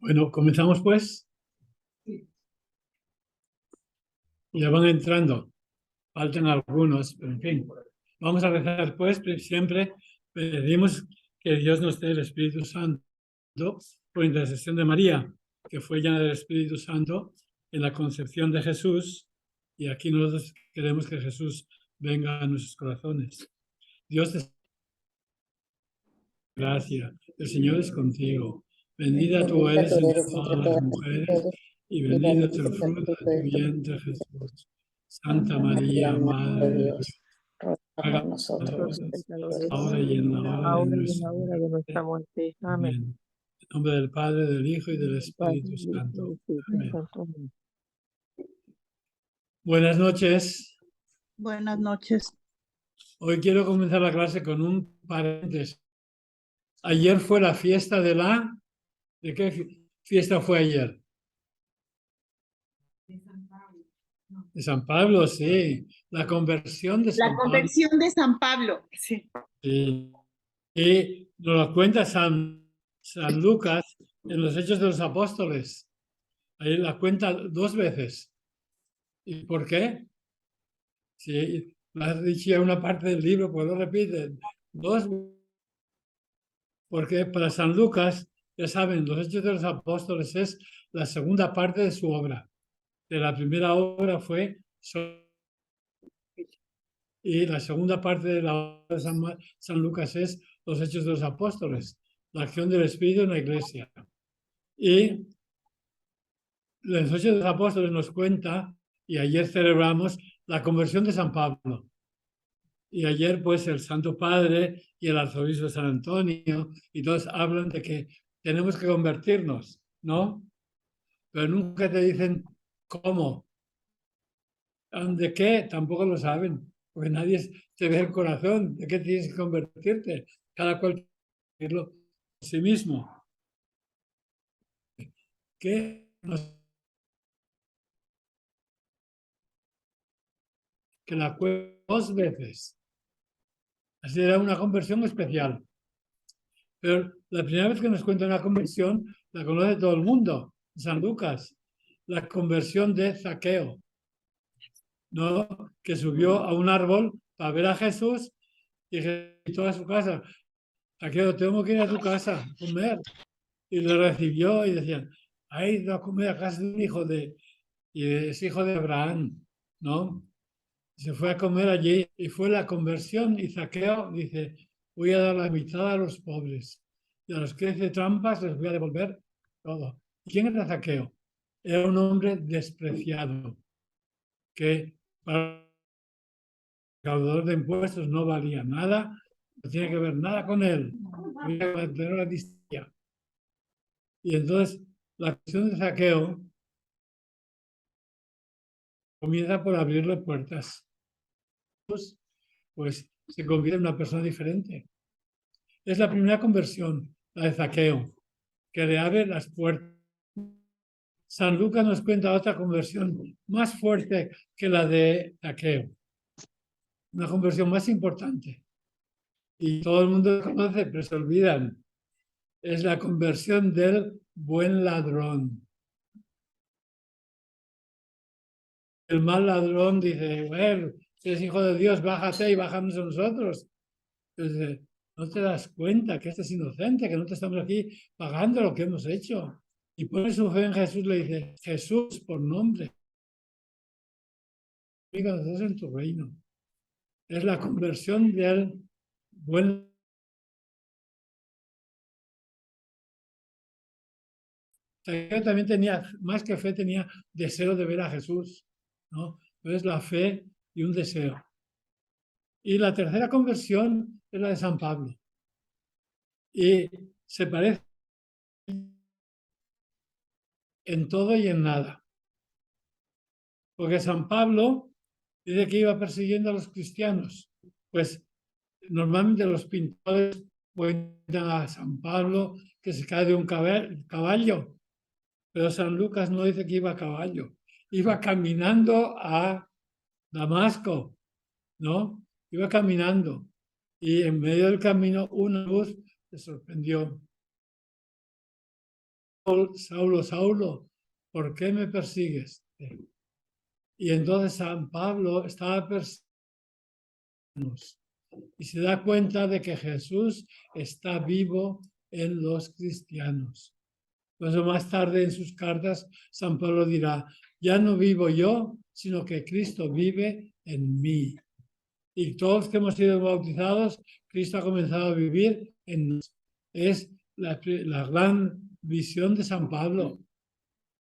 Bueno, comenzamos pues. Ya van entrando, faltan algunos, pero en fin. Vamos a rezar pues, siempre pedimos que Dios nos dé el Espíritu Santo por intercesión de María, que fue llena del Espíritu Santo en la concepción de Jesús, y aquí nosotros queremos que Jesús venga a nuestros corazones. Dios te gracia, el Señor es contigo. Bendita tú eres entre todas las mujeres y bendito es el fruto de tu vientre, Jesús. Santa María, Madre de Dios, ruega por nosotros, ahora y en la hora de nuestra muerte. muerte. Amén. Amén. En nombre del Padre, del Hijo y del Espíritu Santo. Amén. Buenas noches. Buenas noches. Hoy quiero comenzar la clase con un paréntesis. Ayer fue la fiesta de la... ¿De qué fiesta fue ayer? De San Pablo, sí. La conversión de San Pablo. La conversión de San Pablo. Sí. Sí. Y nos lo cuenta San Lucas en los Hechos de los Apóstoles. Ahí la cuenta 2 veces. ¿Y por qué? Sí, lo has dicho ya una parte del libro, pues lo repiten 2 veces. Porque para San Lucas, ya saben, los Hechos de los Apóstoles es la segunda parte de su obra. De la primera obra fue... Y la segunda parte de la obra de San Lucas es los Hechos de los Apóstoles, la acción del Espíritu en la Iglesia. Y los Hechos de los Apóstoles nos cuenta, y ayer celebramos la conversión de San Pablo. Y ayer, pues, el Santo Padre y el Arzobispo de San Antonio, y todos hablan de que tenemos que convertirnos, ¿no? Pero nunca te dicen cómo. ¿De qué? Tampoco lo saben, porque nadie te ve el corazón. ¿De qué tienes que convertirte? Cada cual quiere por sí mismo. Que la cuenta 2 veces. Así era una conversión especial. Pero la primera vez que nos cuenta una conversión, la conoce todo el mundo, San Lucas. La conversión de Zaqueo, ¿no? Que subió a un árbol para ver a Jesús y toda su casa. Zaqueo, tengo que ir a tu casa a comer. Y le recibió y decían, ha ido a comer a casa de un hijo y es hijo de Abraham, ¿no? Se fue a comer allí y fue la conversión y Zaqueo dice, voy a dar la mitad a los pobres y a los que hacen trampas les voy a devolver todo. ¿Quién era Zaqueo? Era un hombre despreciado que para el recaudador de impuestos no valía nada, no tiene que ver nada con él, tenía que tener la distancia. Y entonces la cuestión de Zaqueo comienza por abrirle puertas. Pues se convierte en una persona diferente. Es la primera conversión, la de Zaqueo, que le abre las puertas. San Lucas nos cuenta otra conversión más fuerte que la de Zaqueo. Una conversión más importante. Y todo el mundo lo conoce, pero se olvidan. Es la conversión del buen ladrón. El mal ladrón dice, bueno, si eres hijo de Dios, bájate y bájanos a nosotros. Entonces, no te das cuenta que este es inocente, que no te estamos aquí pagando lo que hemos hecho. Y pone su fe en Jesús, le dice, Jesús, por nombre, nosotros en tu reino. Es la conversión del buen. Yo también tenía, más que fe, tenía deseo de ver a Jesús, ¿no? Entonces la fe y un deseo. Y la tercera conversión es la de San Pablo. Y se parece en todo y en nada. Porque San Pablo dice que iba persiguiendo a los cristianos. Pues normalmente los pintores cuentan a San Pablo que se cae de un caballo, pero San Lucas no dice que iba a caballo, iba caminando a Damasco, ¿no? Iba caminando y en medio del camino una luz le sorprendió. Saulo, Saulo, ¿por qué me persigues? Y entonces San Pablo estaba persiguiendo y se da cuenta de que Jesús está vivo en los cristianos. Por eso más tarde en sus cartas San Pablo dirá, ya no vivo yo, sino que Cristo vive en mí. Y todos los que hemos sido bautizados, Cristo ha comenzado a vivir en nosotros. Es la gran visión de San Pablo.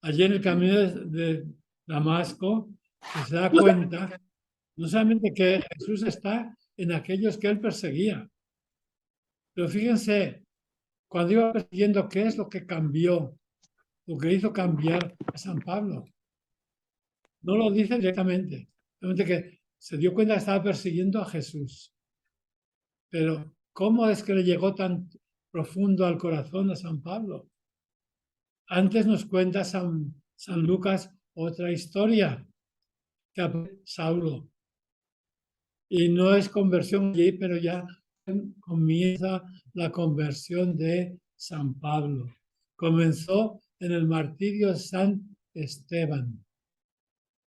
Allí en el camino de Damasco, se da cuenta no solamente que Jesús está en aquellos que él perseguía, pero fíjense, cuando iba persiguiendo, ¿qué es lo que cambió? Lo que hizo cambiar a San Pablo. No lo dice directamente, solamente que se dio cuenta que estaba persiguiendo a Jesús. Pero, ¿cómo es que le llegó tan profundo al corazón a San Pablo? Antes nos cuenta San Lucas otra historia, que Saulo. Y no es conversión allí, pero ya comienza la conversión de San Pablo. Comenzó en el martirio de San Esteban,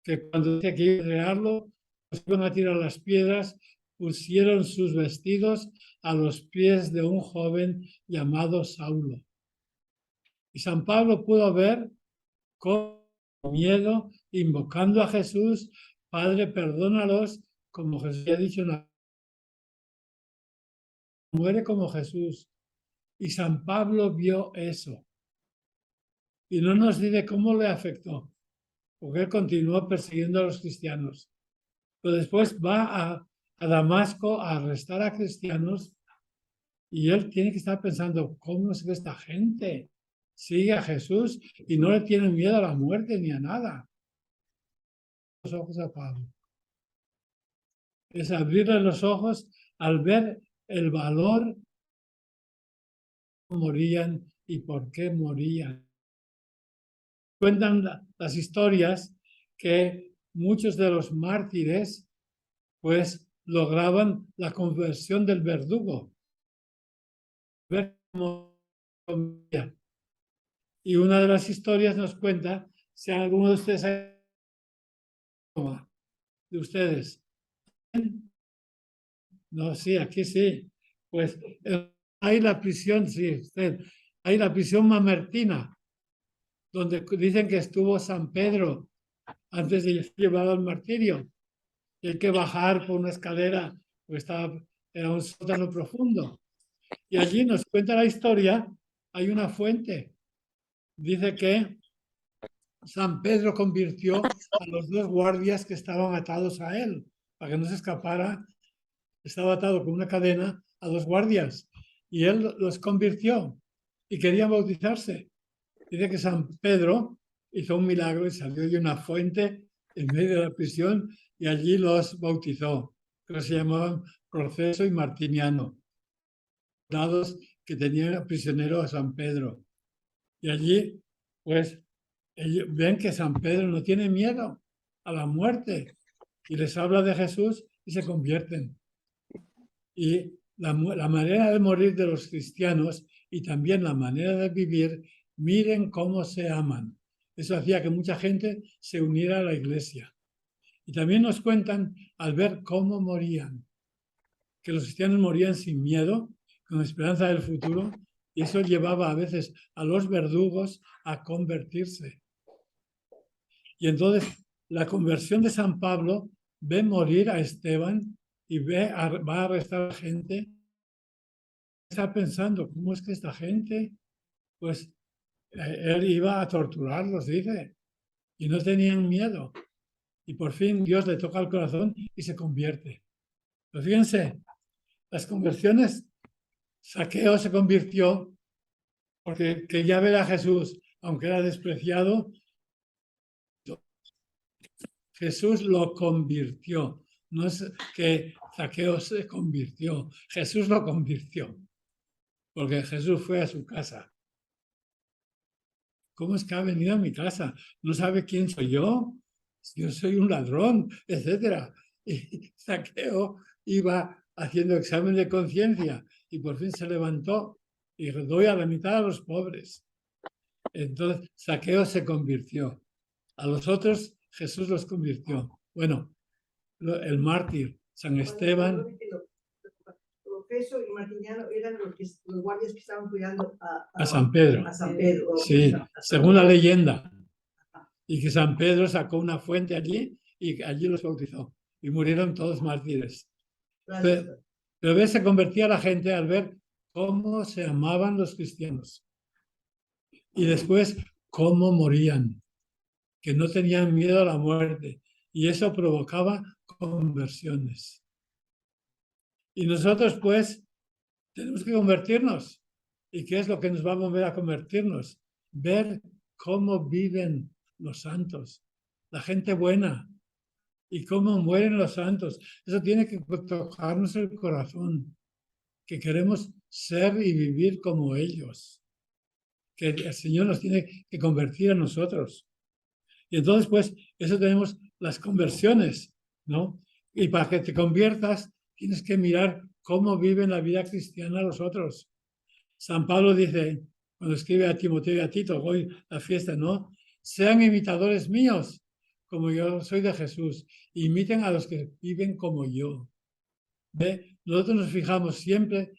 que cuando dice que iban a crearlo, pues iban a tirar las piedras, pusieron sus vestidos a los pies de un joven llamado Saulo. Y San Pablo pudo ver con miedo, invocando a Jesús, Padre, perdónalos, como Jesús ha dicho, muere como Jesús. Y San Pablo vio eso. Y no nos dice cómo le afectó, porque él continuó persiguiendo a los cristianos. Pero después va a Damasco a arrestar a cristianos y él tiene que estar pensando, ¿cómo es que esta gente sigue a Jesús y no le tienen miedo a la muerte ni a nada? Los ojos a Pablo. Es abrirle los ojos al ver el valor morían y por qué morían. Cuentan las historias que muchos de los mártires pues lograban la conversión del verdugo. Ver cómo comía. Y una de las historias nos cuenta, si alguno de ustedes, no, sí, aquí sí, pues hay la prisión, sí, usted, hay la prisión mamertina, donde dicen que estuvo San Pedro antes de ser llevado al martirio. Y hay que bajar por una escalera, porque era un sótano profundo. Y allí nos cuenta la historia, hay una fuente. Dice que San Pedro convirtió a los dos guardias que estaban atados a él, para que no se escapara. Estaba atado con una cadena a dos guardias y él los convirtió y querían bautizarse. Dice que San Pedro hizo un milagro y salió de una fuente en medio de la prisión y allí los bautizó, que se llamaban Proceso y Martiniano, dados que tenían prisionero a San Pedro. Y allí, pues, ellos ven que San Pedro no tiene miedo a la muerte y les habla de Jesús y se convierten. Y la manera de morir de los cristianos y también la manera de vivir, miren cómo se aman. Eso hacía que mucha gente se uniera a la iglesia. Y también nos cuentan al ver cómo morían, que los cristianos morían sin miedo, con esperanza del futuro, y eso llevaba a veces a los verdugos a convertirse. Y entonces la conversión de San Pablo ve morir a Esteban y va a arrestar a gente. Está pensando, ¿cómo es que esta gente? Pues él iba a torturarlos, dice, y no tenían miedo. Y por fin Dios le toca el corazón y se convierte. Pero fíjense, las conversiones, Zaqueo se convirtió porque quería ver a Jesús, aunque era despreciado. Jesús lo convirtió. No es que Zaqueo se convirtió, Jesús lo convirtió, porque Jesús fue a su casa. ¿Cómo es que ha venido a mi casa? ¿No sabe quién soy yo? Yo soy un ladrón, etcétera. Y Zaqueo iba haciendo examen de conciencia y por fin se levantó y doy a la mitad a los pobres. Entonces, Zaqueo se convirtió. A los otros, Jesús los convirtió. Bueno, el mártir, San Esteban. Profeso y Martiniano eran los guardias que estaban cuidando A San Pedro. A San Pedro. Sí, según la leyenda. Y que San Pedro sacó una fuente allí y allí los bautizó. Y murieron todos mártires. Pero se convertía la gente al ver cómo se amaban los cristianos. Y después cómo morían, que no tenían miedo a la muerte. Y eso provocaba conversiones. Y nosotros, pues, tenemos que convertirnos. ¿Y qué es lo que nos va a mover a convertirnos? Ver cómo viven los santos, la gente buena, y cómo mueren los santos. Eso tiene que tocarnos el corazón, que queremos ser y vivir como ellos, que el Señor nos tiene que convertir a nosotros. Y entonces, pues, eso tenemos las conversiones, ¿no? Y para que te conviertas, tienes que mirar cómo viven la vida cristiana los otros. San Pablo dice, cuando escribe a Timoteo y a Tito, hoy la fiesta, ¿no? Sean imitadores míos, como yo soy de Jesús. Imiten a los que viven como yo. ¿Ve? Nosotros nos fijamos siempre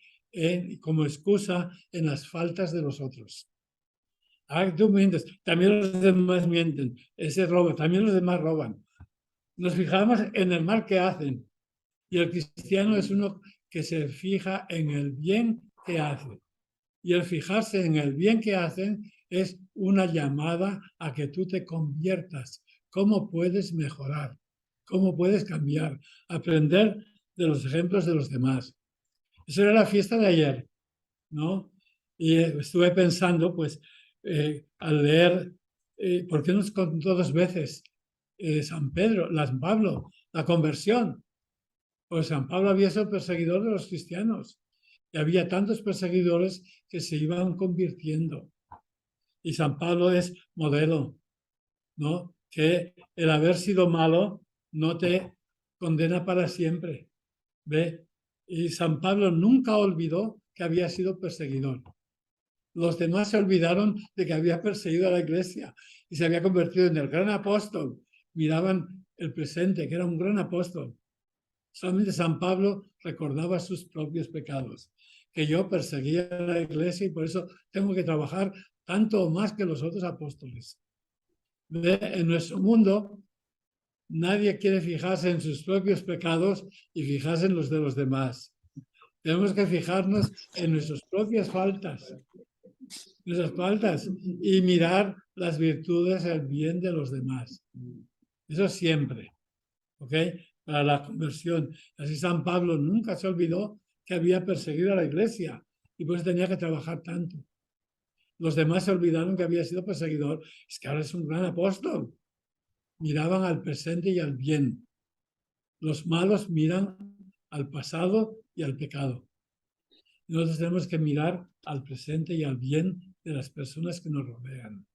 como excusa en las faltas de los otros. Ah, tú mientes, también los demás mienten, ese roba, también los demás roban. Nos fijamos en el mal que hacen. Y el cristiano es uno que se fija en el bien que hace. Y el fijarse en el bien que hacen es una llamada a que tú te conviertas. ¿Cómo puedes mejorar? ¿Cómo puedes cambiar? Aprender de los ejemplos de los demás. Eso era la fiesta de ayer, ¿no? Y estuve pensando, pues, al leer, ¿por qué nos contó dos veces San Pablo, la conversión? Pues San Pablo había sido perseguidor de los cristianos. Y había tantos perseguidores que se iban convirtiendo. Y San Pablo es modelo, ¿no? Que el haber sido malo no te condena para siempre. ¿Ve? Y San Pablo nunca olvidó que había sido perseguidor. Los demás se olvidaron de que había perseguido a la iglesia y se había convertido en el gran apóstol. Miraban el presente, que era un gran apóstol. Solamente San Pablo recordaba sus propios pecados, que yo perseguía a la iglesia y por eso tengo que trabajar tanto o más que los otros apóstoles. En nuestro mundo, nadie quiere fijarse en sus propios pecados y fijarse en los de los demás. Tenemos que fijarnos en nuestras propias faltas, y mirar las virtudes, el bien de los demás. Eso siempre, ¿ok? Para la conversión. Así San Pablo nunca se olvidó que había perseguido a la iglesia y pues tenía que trabajar tanto. Los demás se olvidaron que había sido perseguidor. Es que ahora es un gran apóstol. Miraban al presente y al bien. Los malos miran al pasado y al pecado. Nosotros tenemos que mirar al presente y al bien de las personas que nos rodean.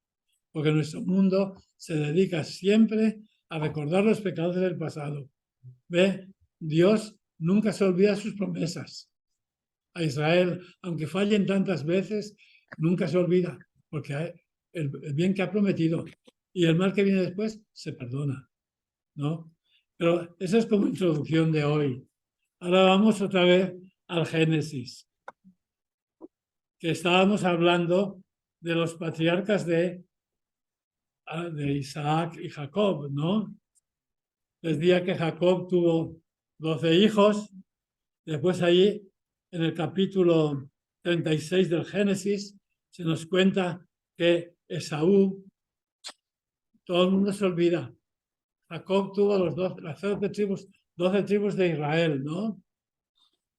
Porque nuestro mundo se dedica siempre a recordar los pecados del pasado. ¿Ve? Dios nunca se olvida sus promesas. A Israel, aunque fallen tantas veces, nunca se olvida, porque el bien que ha prometido y el mal que viene después se perdona, ¿no? Pero eso es como introducción de hoy. Ahora vamos otra vez al Génesis, que estábamos hablando de los patriarcas de Isaac y Jacob, ¿no? Les decía que Jacob tuvo 12 hijos. Después allí, en el capítulo 36 del Génesis, se nos cuenta que Esaú, todo el mundo se olvida. Jacob tuvo las 12 tribus de Israel, ¿no?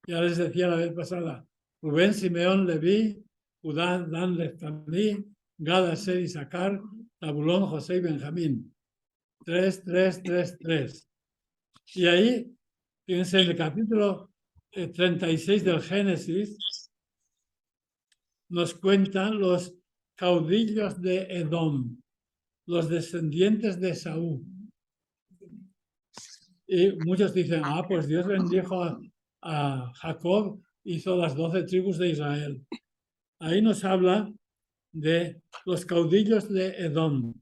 Ya les decía la vez pasada, Rubén, Simeón, Leví, Judá, Dan, Neftalí, Gad, Aser, Isaacar, Zabulón, José y Benjamín. 3, 3, 3, 3. Y ahí, fíjense, en el capítulo 36 del Génesis, nos cuentan los caudillos de Edom, los descendientes de Esaú. Y muchos dicen, pues Dios bendijo a Jacob, hizo las 12 tribus de Israel. Ahí nos habla de los caudillos de Edom.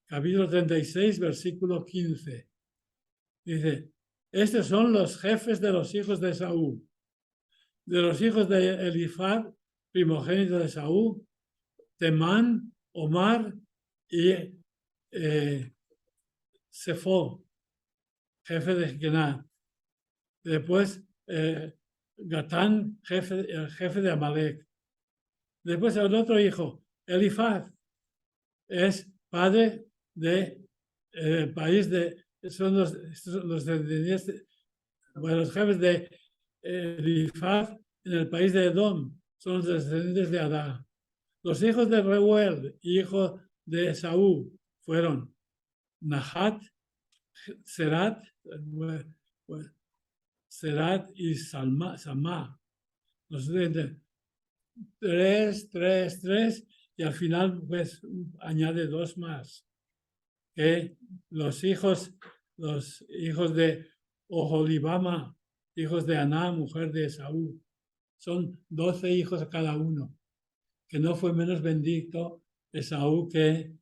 Capítulo 36, versículo 15. Dice, estos son los jefes de los hijos de Esaú. De los hijos de Elifaz, primogénito de Esaú, Temán, Omar y Sefo, jefe de Gená. Después Gatán, jefe de Amalek. Después el otro hijo, Elifaz, es padre de país de, son los descendientes, bueno, los jefes de Elifaz en el país de Edom, son los descendientes de Adá. Los hijos de Reuel, hijo de Esaú, fueron Nahat, Serat y Samá. Los tres, y al final pues añade dos más. Que los hijos de Oholibama, hijos de Aná, mujer de Esaú, son 12 hijos a cada uno, que no fue menos bendito Esaú que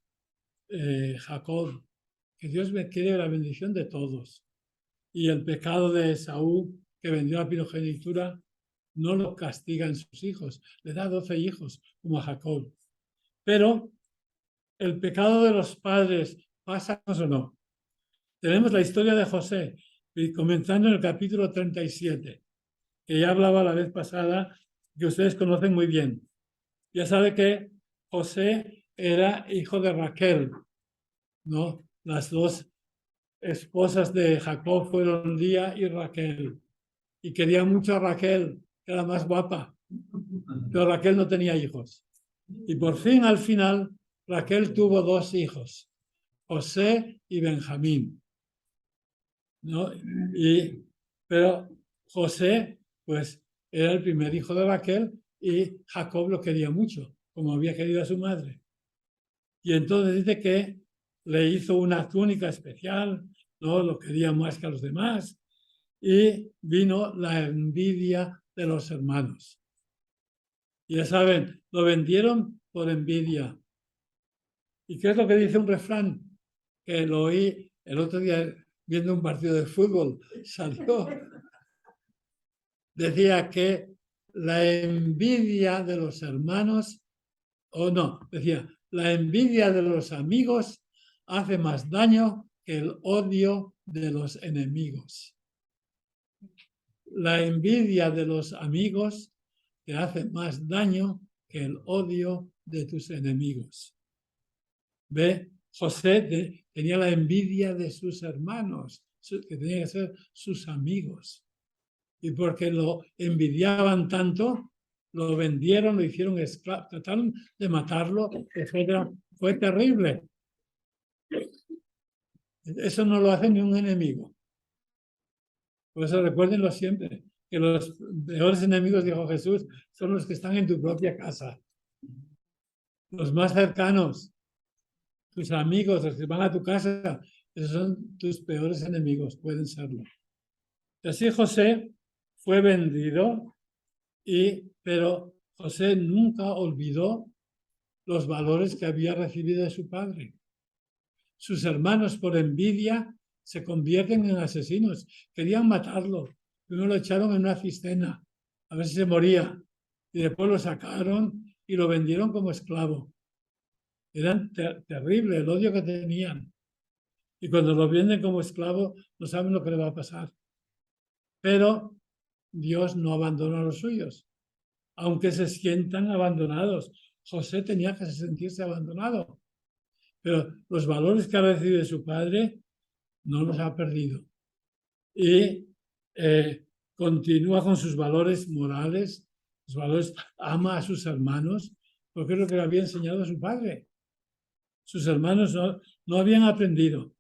Jacob, que Dios me quiere la bendición de todos. Y el pecado de Esaú, que vendió la primogenitura, no lo castiga en sus hijos, le da 12 hijos, como a Jacob. Pero el pecado de los padres, ¿pasa o no? Tenemos la historia de José, comenzando en el capítulo 37, que ya hablaba la vez pasada, que ustedes conocen muy bien. Ya sabe que José era hijo de Raquel, ¿no? Las dos esposas de Jacob fueron Lía y Raquel. Y quería mucho a Raquel, que era más guapa. Pero Raquel no tenía hijos. Y por fin, al final, Raquel tuvo dos hijos, José y Benjamín, ¿no? Pero José, pues, era el primer hijo de Raquel y Jacob lo quería mucho, como había querido a su madre. Y entonces dice que le hizo una túnica especial, ¿no? Lo quería más que a los demás. Y vino la envidia de los hermanos. Y ya saben, lo vendieron por envidia. ¿Y qué es lo que dice un refrán? Que lo oí el otro día viendo un partido de fútbol. Salió. Decía que la envidia de los hermanos, o no, decía, la envidia de los amigos hace más daño que el odio de los enemigos. La envidia de los amigos te hace más daño que el odio de tus enemigos. ¿Ve? José tenía la envidia de sus hermanos, que tenían que ser sus amigos. Y porque lo envidiaban tanto, lo vendieron, lo hicieron esclavo, trataron de matarlo, etc. Fue terrible. Eso no lo hace ni un enemigo. Por eso recuérdenlo siempre, que los peores enemigos, dijo Jesús, son los que están en tu propia casa. Los más cercanos, tus amigos, los que van a tu casa, esos son tus peores enemigos, pueden serlo. Así José fue vendido, pero José nunca olvidó los valores que había recibido de su padre. Sus hermanos, por envidia, se convierten en asesinos. Querían matarlo. Primero lo echaron en una cisterna, a ver si se moría. Y después lo sacaron y lo vendieron como esclavo. Eran terribles el odio que tenían. Y cuando lo venden como esclavo, no saben lo que le va a pasar. Pero Dios no abandona a los suyos, aunque se sientan abandonados. José tenía que sentirse abandonado, pero los valores que ha recibido de su padre no los ha perdido. Y continúa con sus valores morales, sus valores, ama a sus hermanos, porque es lo que le había enseñado a su padre. Sus hermanos no habían aprendido.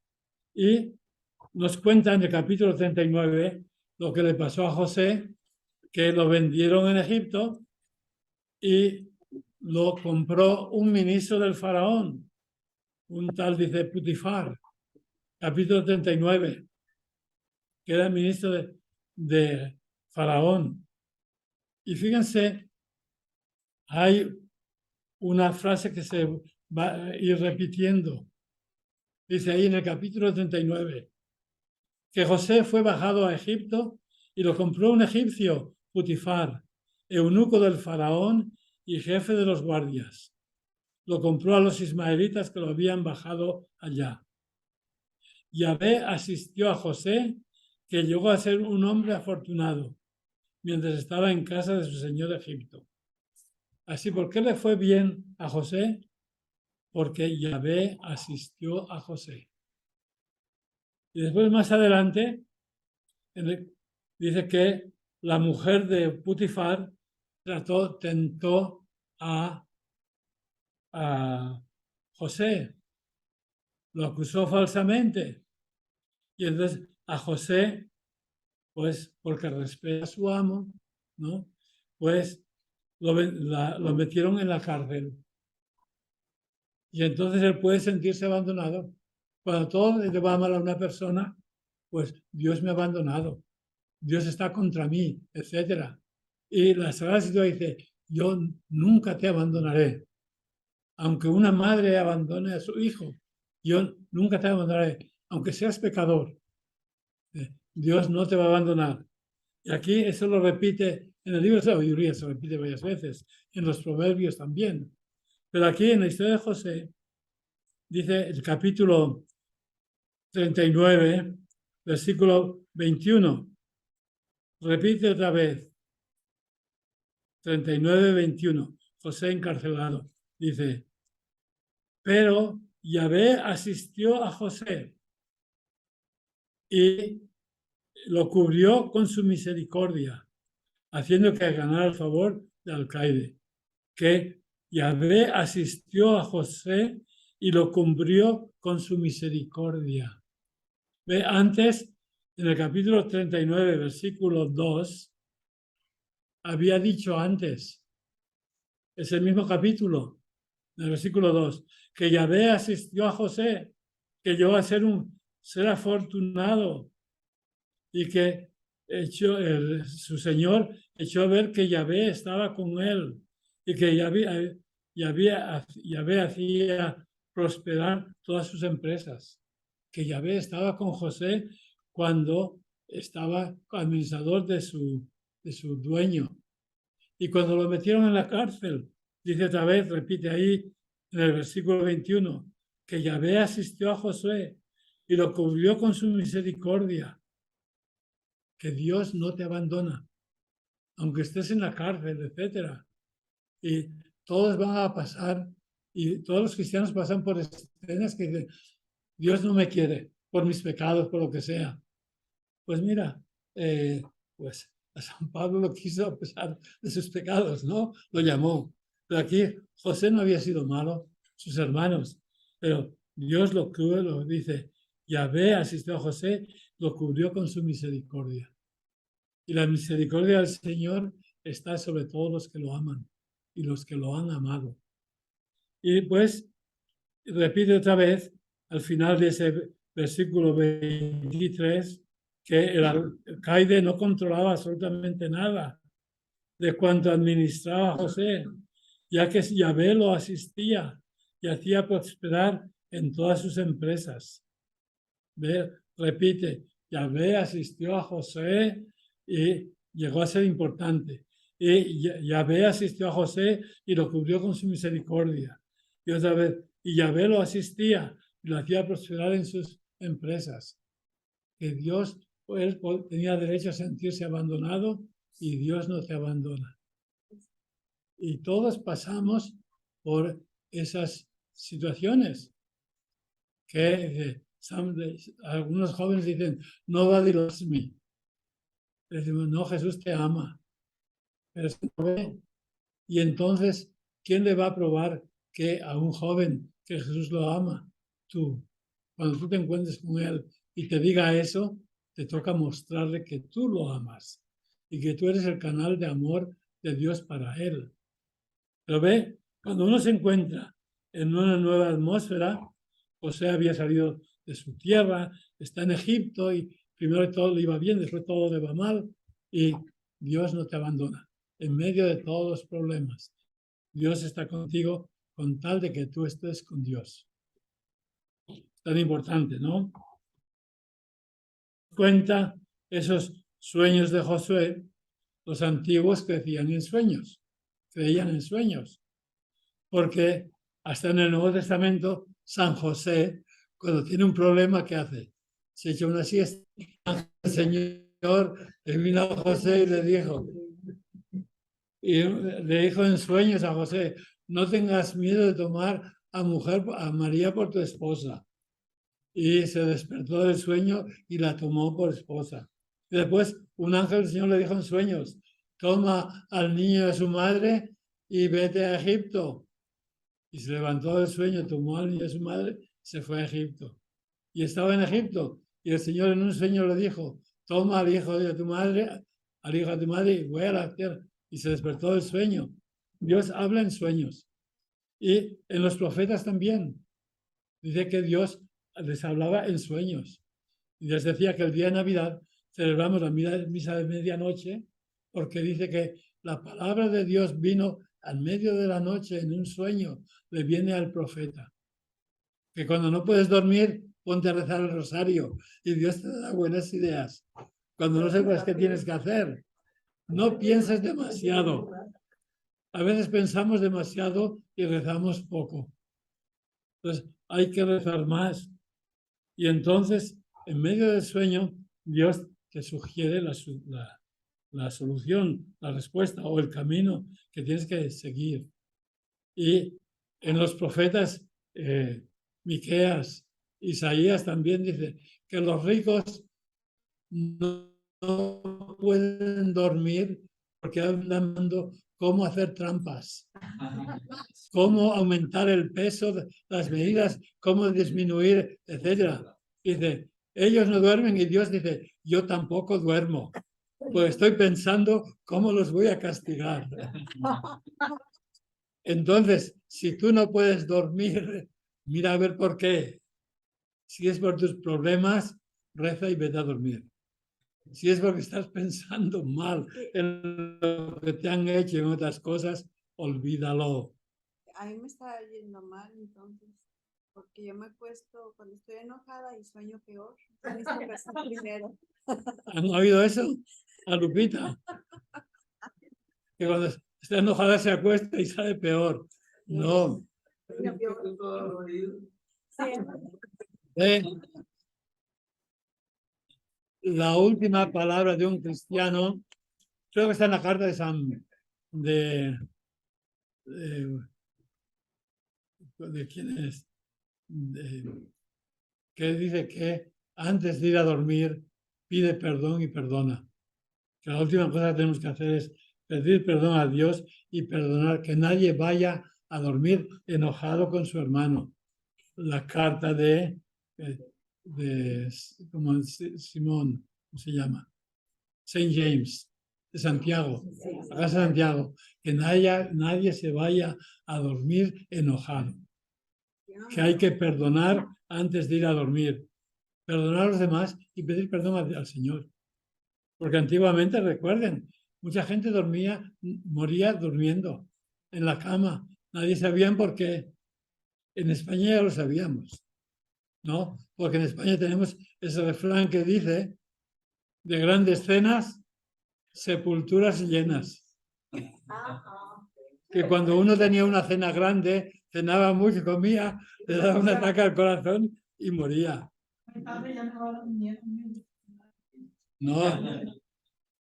Y nos cuenta en el capítulo 39 lo que le pasó a José, que lo vendieron en Egipto y lo compró un ministro del faraón, un tal, dice, Putifar, capítulo 39, que era ministro de faraón. Y fíjense, hay una frase que se va a ir repitiendo. Dice ahí en el capítulo 39 que José fue bajado a Egipto y lo compró un egipcio, Putifar, eunuco del faraón y jefe de los guardias. Lo compró a los ismaelitas que lo habían bajado allá. Yahvé asistió a José, que llegó a ser un hombre afortunado, mientras estaba en casa de su señor Egipto. Así, ¿por qué le fue bien a José? Porque Yahvé asistió a José. Y después, más adelante, dice que la mujer de Putifar tentó a José, lo acusó falsamente. Y entonces a José, pues porque respeta a su amo, ¿no? Pues lo metieron en la cárcel. Y entonces él puede sentirse abandonado. Cuando todo le va mal a una persona, pues Dios me ha abandonado, Dios está contra mí, etc. Y la Sagrada Escritura dice, yo nunca te abandonaré. Aunque una madre abandone a su hijo, yo nunca te abandonaré. Aunque seas pecador, Dios no te va a abandonar. Y aquí eso lo repite en el libro de Sabiduría, se repite varias veces, en los proverbios también. Pero aquí en la historia de José, dice el capítulo 39, versículo 21. Repite otra vez. 39, 21. José encarcelado. Dice, pero Yahvé asistió a José y lo cubrió con su misericordia, haciendo que ganara el favor de alcaide. Que Yahvé asistió a José y lo cubrió con su misericordia. Ve, antes, en el capítulo 39, versículo 2, había dicho antes, es el mismo capítulo, en el versículo 2, que Yahvé asistió a José, que llegó a ser un ser afortunado y que su Señor echó a ver que Yahvé estaba con él y que Yahvé hacía prosperar todas sus empresas, que Yahvé estaba con José cuando estaba administrador de su dueño. Y cuando lo metieron en la cárcel, dice otra vez, repite ahí en el versículo 21, que Yahvé asistió a Josué y lo cubrió con su misericordia, que Dios no te abandona, aunque estés en la cárcel, etc. Y todos van a pasar, y todos los cristianos pasan por escenas que dicen, Dios no me quiere, por mis pecados, por lo que sea. Pues mira, pues a San Pablo lo quiso a pesar de sus pecados, ¿no? Lo llamó. Pero aquí José no había sido malo, sus hermanos, pero Dios lo cubre, lo dice, Yahvé asistió a José, lo cubrió con su misericordia. Y la misericordia del Señor está sobre todos los que lo aman y los que lo han amado. Y pues repite otra vez al final de ese versículo 23 que el alcaide no controlaba absolutamente nada de cuanto administraba José, ya que Yahvé lo asistía y hacía prosperar en todas sus empresas. Repite, Yahvé asistió a José y llegó a ser importante. Y Yahvé asistió a José y lo cubrió con su misericordia. Y otra vez, y Yahvé lo asistía y lo hacía prosperar en sus empresas. Que Dios, él tenía derecho a sentirse abandonado y Dios no te abandona. Y todos pasamos por esas situaciones que algunos jóvenes dicen, nobody loves me. Decimos, no, Jesús te ama. Pero no ve. Y entonces, ¿quién le va a probar que a un joven que Jesús lo ama? Tú. Cuando tú te encuentres con él y te diga eso, te toca mostrarle que tú lo amas y que tú eres el canal de amor de Dios para él. Pero ve, cuando uno se encuentra en una nueva atmósfera, José había salido de su tierra, está en Egipto y primero todo le iba bien, después todo le va mal y Dios no te abandona en medio de todos los problemas. Dios está contigo con tal de que tú estés con Dios. Tan importante, ¿no? Cuenta esos sueños de Josué, los antiguos creían en sueños, porque hasta en el Nuevo Testamento, San José, cuando tiene un problema, ¿qué hace? Se echa una siesta. El Señor le vino a José y le dijo en sueños a José, no tengas miedo de tomar a María por tu esposa. Y se despertó del sueño y la tomó por esposa. Y después un ángel del Señor le dijo en sueños, toma al niño de su madre y vete a Egipto. Y se levantó del sueño, tomó al niño de su madre, se fue a Egipto. Y estaba en Egipto. Y el Señor en un sueño le dijo, toma al hijo de tu madre, al hijo de tu madre y voy a la tierra. Y se despertó del sueño. Dios habla en sueños. Y en los profetas también. Dice que Dios les hablaba en sueños. Y les decía que el día de Navidad celebramos la misa de medianoche porque dice que la palabra de Dios vino al medio de la noche en un sueño, le viene al profeta. Que cuando no puedes dormir, ponte a rezar el rosario y Dios te da buenas ideas. Cuando no sepas qué tienes que hacer, no pienses demasiado. A veces pensamos demasiado y rezamos poco. Entonces, hay que rezar más. Y entonces, en medio del sueño, Dios te sugiere la solución, la respuesta o el camino que tienes que seguir. Y en los profetas, Miqueas, Isaías también dice que los ricos no pueden dormir porque andan viendo cómo hacer trampas, cómo aumentar el peso, las medidas, cómo disminuir, etcétera. Dice, ellos no duermen y Dios dice, yo tampoco duermo, pues estoy pensando cómo los voy a castigar. Entonces, si tú no puedes dormir, mira a ver por qué. Si es por tus problemas, reza y vete a dormir. Si es porque estás pensando mal en lo que te han hecho y en otras cosas, olvídalo. A mí me está yendo mal entonces, porque yo me acuesto cuando estoy enojada y sueño peor. Necesito rezar primero. ¿Han oído eso? A Lupita. Que cuando está enojada se acuesta y sale peor. No. La última palabra de un cristiano, creo que está en la carta de San... ¿De quién es? Que dice que antes de ir a dormir pide perdón y perdona. Que la última cosa que tenemos que hacer es pedir perdón a Dios y perdonar, que nadie vaya a dormir enojado con su hermano. La carta de como Simón, ¿cómo se llama? Saint James, de Santiago, la casa de Santiago, que nadie se vaya a dormir enojado. Que hay que perdonar antes de ir a dormir. Perdonar a los demás y pedir perdón al Señor. Porque antiguamente, recuerden, mucha gente moría durmiendo en la cama. Nadie sabía por qué. En España ya lo sabíamos, ¿no? Porque en España tenemos ese refrán que dice, de grandes cenas, sepulturas llenas. Que cuando uno tenía una cena grande, cenaba mucho, comía, le daba un ataque al corazón y moría. No,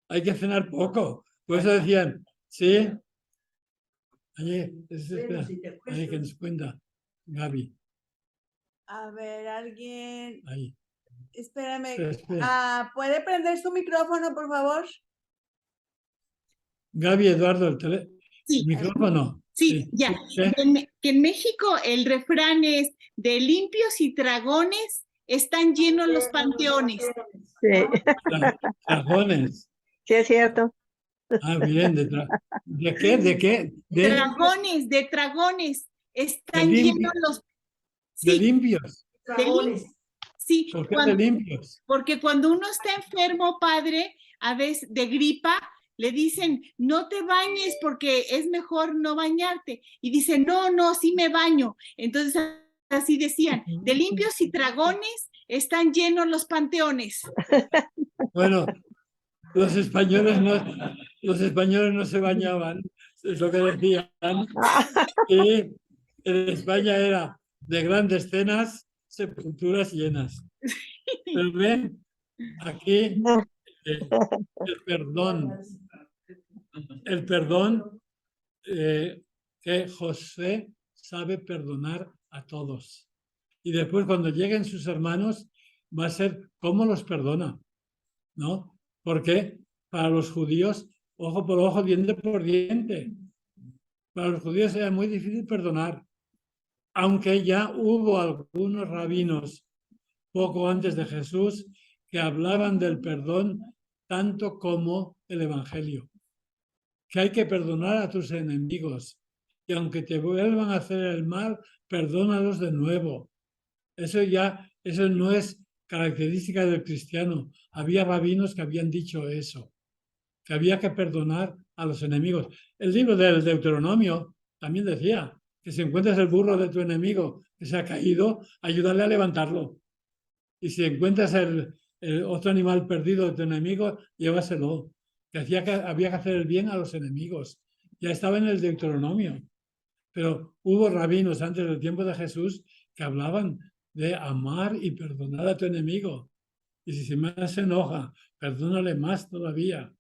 hay que cenar poco. Por eso decían, sí. Ahí que nos cuenta, Gaby. A ver, alguien. Ahí. Espérame. Espera. ¿Puede prender su micrófono, por favor? Gaby, Eduardo, Sí. ¿el micrófono? Sí, ya. Que en México el refrán es, de limpios y dragones están llenos los panteones. Sí, Dragones. sí es cierto. Ah, bien. ¿De qué? ¿De qué? De dragones están de llenos los... de Sí, limpios. sí, ¿Por qué de limpios? porque cuando uno está enfermo, padre, a veces de gripa, le dicen, no te bañes porque es mejor no bañarte. Y dice, no, sí me baño. Entonces así decían, de limpios y dragones están llenos los panteones. Bueno, los españoles no se bañaban, es lo que decían. Y en España era de grandes cenas, sepulturas llenas. Pero ven, aquí el perdón que José sabe perdonar a todos. Y después cuando lleguen sus hermanos va a ser cómo los perdona, ¿no? Porque para los judíos, ojo por ojo, diente por diente. Para los judíos era muy difícil perdonar, aunque ya hubo algunos rabinos poco antes de Jesús que hablaban del perdón tanto como el Evangelio. Que hay que perdonar a tus enemigos y aunque te vuelvan a hacer el mal, perdónalos de nuevo. Eso no es característica del cristiano. Había rabinos que habían dicho eso, que había que perdonar a los enemigos. El libro del Deuteronomio también decía que si encuentras el burro de tu enemigo que se ha caído, ayúdale a levantarlo. Y si encuentras el otro animal perdido de tu enemigo, llévaselo. Que había que hacer el bien a los enemigos. Ya estaba en el Deuteronomio. Pero hubo rabinos antes del tiempo de Jesús que hablaban de amar y perdonar a tu enemigo. Y si se más enoja, perdónale más todavía.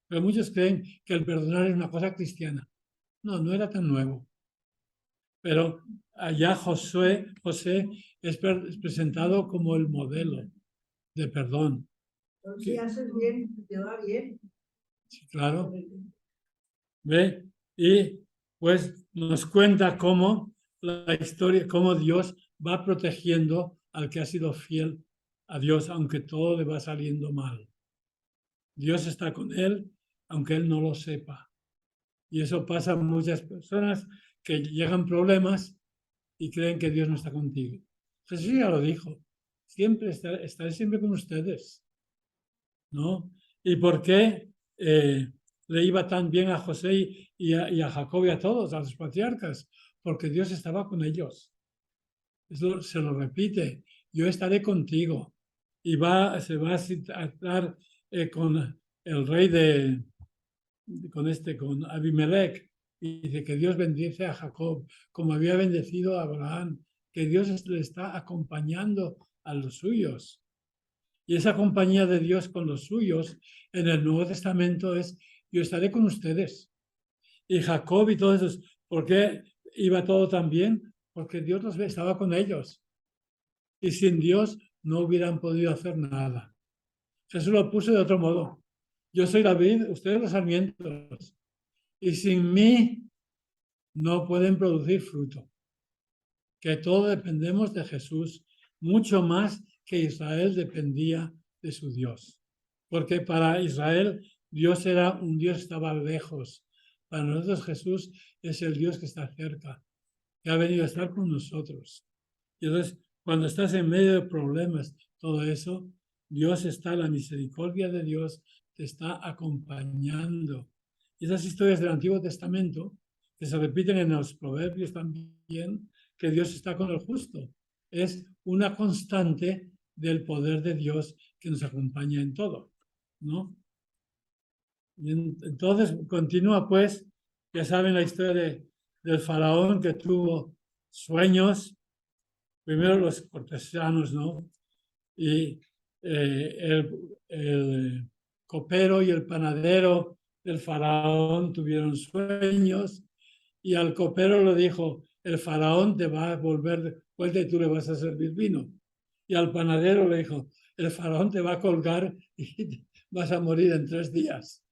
Pero muchos creen que el perdonar es una cosa cristiana. No era tan nuevo. Pero allá José es presentado como el modelo de perdón. Si haces bien, te va bien. Sí, claro. ¿Ve? Y pues nos cuenta cómo la historia, cómo Dios va protegiendo al que ha sido fiel a Dios, aunque todo le va saliendo mal. Dios está con él, aunque él no lo sepa. Y eso pasa a muchas personas que llegan problemas y creen que Dios no está contigo. Jesús ya lo dijo, estaré siempre con ustedes, ¿no? ¿Y por qué le iba tan bien a José y a Jacob y a todos, a los patriarcas? Porque Dios estaba con ellos. Eso se lo repite, yo estaré contigo. Y se va a citar con el rey con Abimelech, y dice que Dios bendice a Jacob como había bendecido a Abraham, que Dios le está acompañando a los suyos. Y esa compañía de Dios con los suyos en el Nuevo Testamento es: yo estaré con ustedes. Y Jacob y todos esos, ¿por qué iba todo tan bien? Porque Dios estaba con ellos. Y sin Dios no hubieran podido hacer nada. Jesús lo puso de otro modo. Yo soy la vid, ustedes los sarmientos. Y sin mí no pueden producir fruto. Que todos dependemos de Jesús, mucho más que Israel dependía de su Dios. Porque para Israel Dios era un Dios que estaba lejos. Para nosotros Jesús es el Dios que está cerca, que ha venido a estar con nosotros. Y entonces, cuando estás en medio de problemas, todo eso, Dios está, la misericordia de Dios te está acompañando. Y esas historias del Antiguo Testamento, que se repiten en los Proverbios también, que Dios está con el justo, es una constante del poder de Dios que nos acompaña en todo, ¿no? Y entonces continúa, pues, ya saben la historia del faraón que tuvo sueños, primero los cortesanos, ¿no? Y el copero y el panadero del faraón tuvieron sueños y al copero le dijo: el faraón te va a volver de vuelta y tú le vas a servir vino. Y al panadero le dijo: el faraón te va a colgar y vas a morir en 3 días.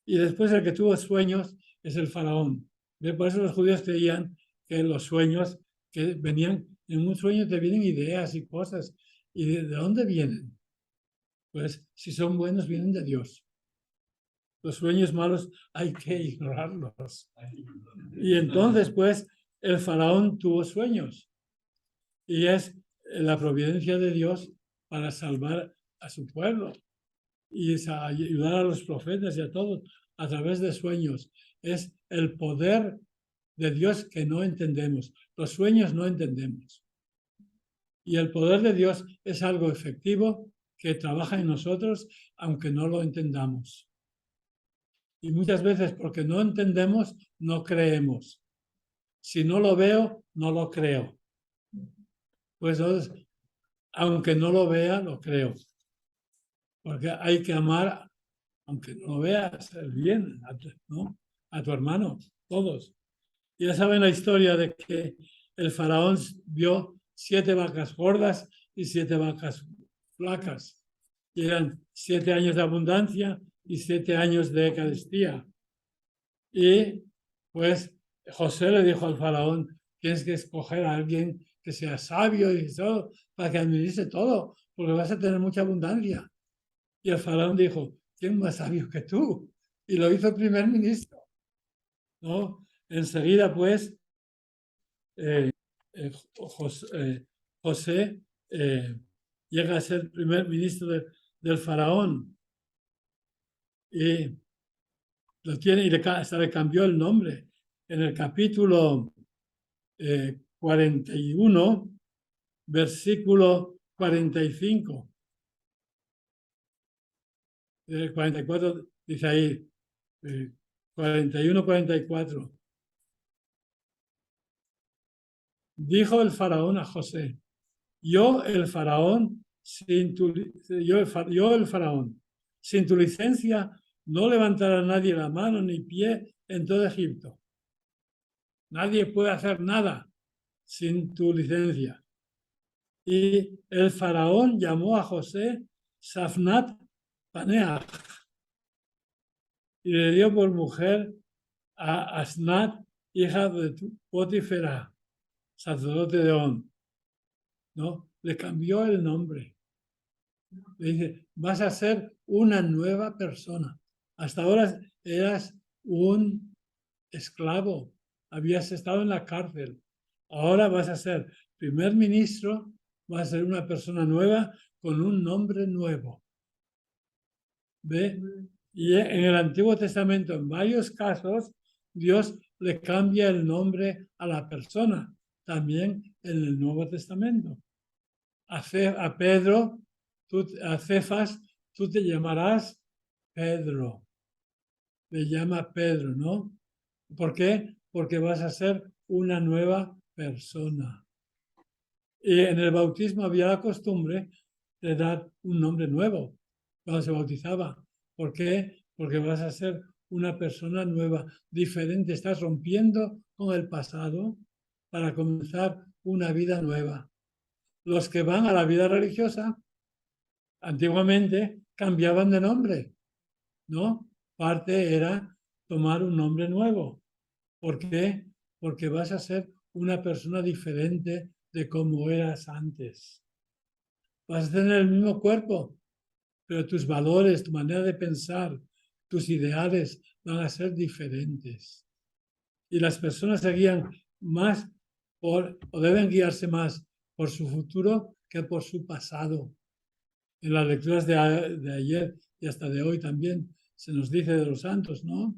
Y después el que tuvo sueños es el faraón. Por eso los judíos creían que los sueños que venían, en un sueño te vienen ideas y cosas. ¿Y de dónde vienen? Pues si son buenos, vienen de Dios. Los sueños malos hay que ignorarlos. Y entonces, pues, el faraón tuvo sueños. Y es la providencia de Dios para salvar a su pueblo. y es a ayudar a los profetas y a todos a través de sueños. Es el poder de Dios que no entendemos. Los sueños no entendemos. Y el poder de Dios es algo efectivo que trabaja en nosotros aunque no lo entendamos. Y muchas veces porque no entendemos, no creemos. Si no lo veo, no lo creo. Pues entonces, aunque no lo vea, lo creo. Porque hay que amar, aunque no lo veas, el bien, ¿no? A tu hermano, todos. Y ya saben la historia de que el faraón vio 7 vacas gordas y 7 vacas flacas. Y eran 7 años de abundancia y 7 años de carestía. Y pues José le dijo al faraón, tienes que escoger a alguien que sea sabio y todo, para que administre todo, porque vas a tener mucha abundancia. Y el faraón dijo, ¿quién más sabio que tú? Y lo hizo primer ministro, ¿no? Enseguida, pues, José llega a ser primer ministro del faraón y lo tiene y hasta le cambió el nombre. En el capítulo 41, versículo 45. 44 dice ahí, 41, 44. Dijo el faraón a José, yo el faraón, sin tu licencia, no levantará nadie la mano ni pie en todo Egipto. Nadie puede hacer nada sin tu licencia. Y el faraón llamó a José Safnat Paneah y le dio por mujer a Asnat, hija de Potifera, sacerdote de On. ¿No? Le cambió el nombre. Le dice, vas a ser una nueva persona. Hasta ahora eras un esclavo, habías estado en la cárcel. Ahora vas a ser primer ministro, vas a ser una persona nueva con un nombre nuevo. ¿Ve? Y en el Antiguo Testamento, en varios casos, Dios le cambia el nombre a la persona, también en el Nuevo Testamento. A Pedro, a Cefas, tú te llamarás Pedro. Le llama Pedro, ¿no? ¿Por qué? Porque vas a ser una nueva persona. Y en el bautismo había la costumbre de dar un nombre nuevo cuando se bautizaba. ¿Por qué? Porque vas a ser una persona nueva, diferente. Estás rompiendo con el pasado para comenzar una vida nueva. Los que van a la vida religiosa, antiguamente cambiaban de nombre, ¿no? Parte era tomar un nombre nuevo. ¿Por qué? Porque vas a ser una persona diferente de como eras antes. Vas a tener el mismo cuerpo, pero tus valores, tu manera de pensar, tus ideales van a ser diferentes. Y las personas se guían más o deben guiarse más por su futuro que por su pasado. En las lecturas de ayer y hasta de hoy también se nos dice de los santos, ¿no?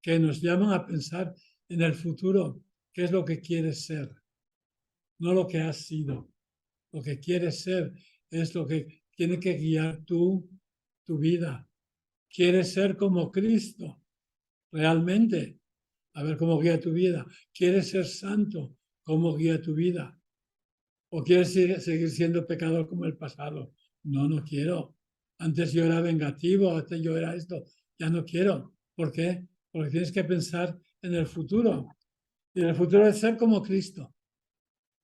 Que nos llaman a pensar en el futuro, qué es lo que quieres ser, no lo que has sido. Lo que quieres ser es lo que tiene que guiar tu vida. ¿Quieres ser como Cristo? Realmente, a ver cómo guía tu vida. ¿Quieres ser santo? ¿Cómo guía tu vida? ¿O quieres seguir siendo pecador como el pasado? No, no quiero. Antes yo era vengativo, antes yo era esto. Ya no quiero. ¿Por qué? Porque tienes que pensar en el futuro. Y en el futuro es ser como Cristo.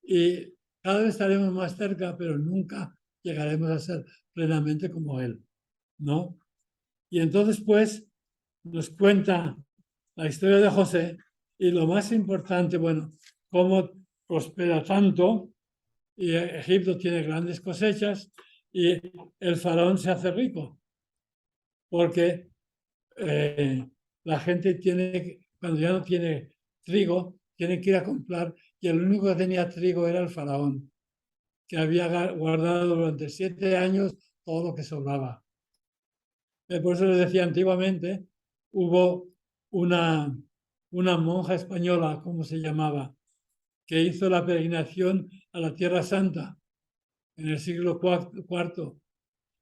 Y cada vez estaremos más cerca, pero nunca llegaremos a ser plenamente como Él, ¿no? Y entonces, pues, nos cuenta la historia de José y lo más importante, bueno, cómo prospera tanto y Egipto tiene grandes cosechas y el faraón se hace rico porque la gente tiene, cuando ya no tiene trigo, tiene que ir a comprar y el único que tenía trigo era el faraón, que había guardado durante 7 años todo lo que sobraba. Por eso les decía, antiguamente hubo una monja española, ¿cómo se llamaba?, que hizo la peregrinación a la Tierra Santa en el siglo IV,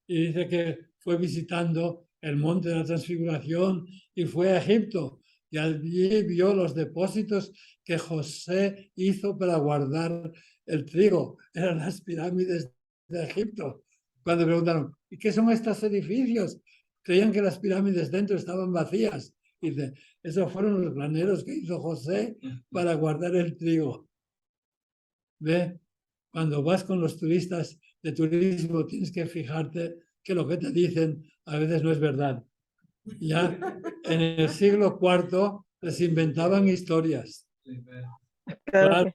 y dice que fue visitando el monte de la Transfiguración y fue a Egipto, y allí vio los depósitos que José hizo para guardar el trigo. Eran las pirámides de Egipto. Cuando preguntaron, ¿y qué son estos edificios? Creían que las pirámides dentro estaban vacías. Y dice, esos fueron los graneros que hizo José para guardar el trigo. ¿Ve? Cuando vas con los turistas de turismo, tienes que fijarte que lo que te dicen a veces no es verdad. Ya en el siglo IV les inventaban historias. Claro,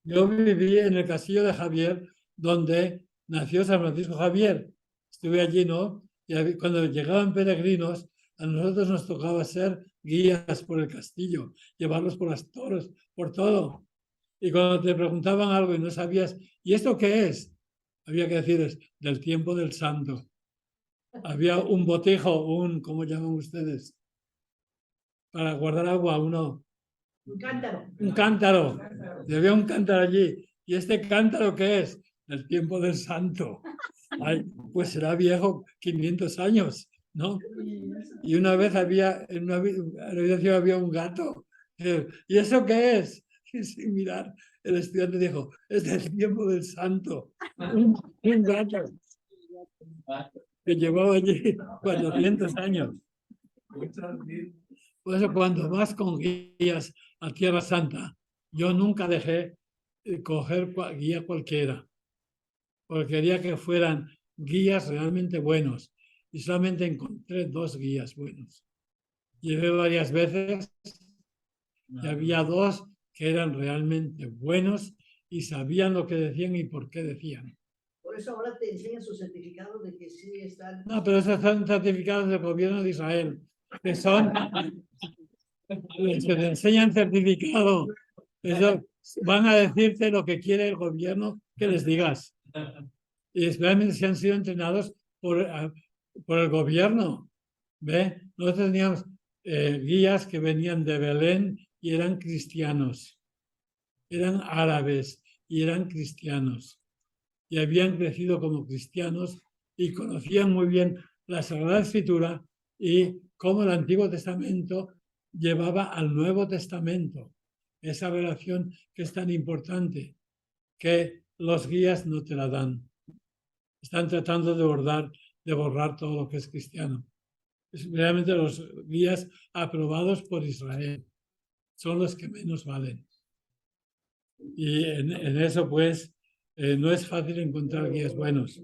yo viví en el castillo de Javier, donde nació San Francisco Javier. Estuve allí, ¿no? Y cuando llegaban peregrinos, a nosotros nos tocaba ser guías por el castillo, llevarlos por las torres, por todo. Y cuando te preguntaban algo y no sabías, ¿y esto qué es? Había que decirles, del tiempo del santo. Había un botijo, ¿cómo llaman ustedes? Para guardar agua, Un cántaro. un cántaro. Y había un cántaro allí. ¿Y este cántaro qué es? Del tiempo del santo. Ay, pues será viejo 500 años, ¿no? Y una vez en una habitación había un gato. ¿Y eso qué es? Y sin mirar, el estudiante dijo, es del tiempo del santo. Un gato que llevaba allí 400 años. Por eso cuando vas con guías a Tierra Santa, yo nunca dejé coger guía cualquiera, porque quería que fueran guías realmente buenos, y solamente encontré 2 guías buenos. Llevé varias veces y había 2 que eran realmente buenos y sabían lo que decían y por qué decían. Por eso ahora te enseñan sus certificados de que sí están. No, pero esos son certificados del gobierno de Israel, que son los que te enseñan certificado. Eso, van a decirte lo que quiere el gobierno que les digas. Y especialmente si han sido entrenados por el gobierno. ¿Ve? Nosotros teníamos guías que venían de Belén y eran cristianos. Eran árabes y eran cristianos. Y habían crecido como cristianos y conocían muy bien la Sagrada Escritura y cómo el Antiguo Testamento llevaba al Nuevo Testamento. Esa relación que es tan importante, que los guías no te la dan. Están tratando de borrar todo lo que es cristiano. Realmente los guías aprobados por Israel son los que menos valen. Y en eso, pues, no es fácil encontrar guías buenos.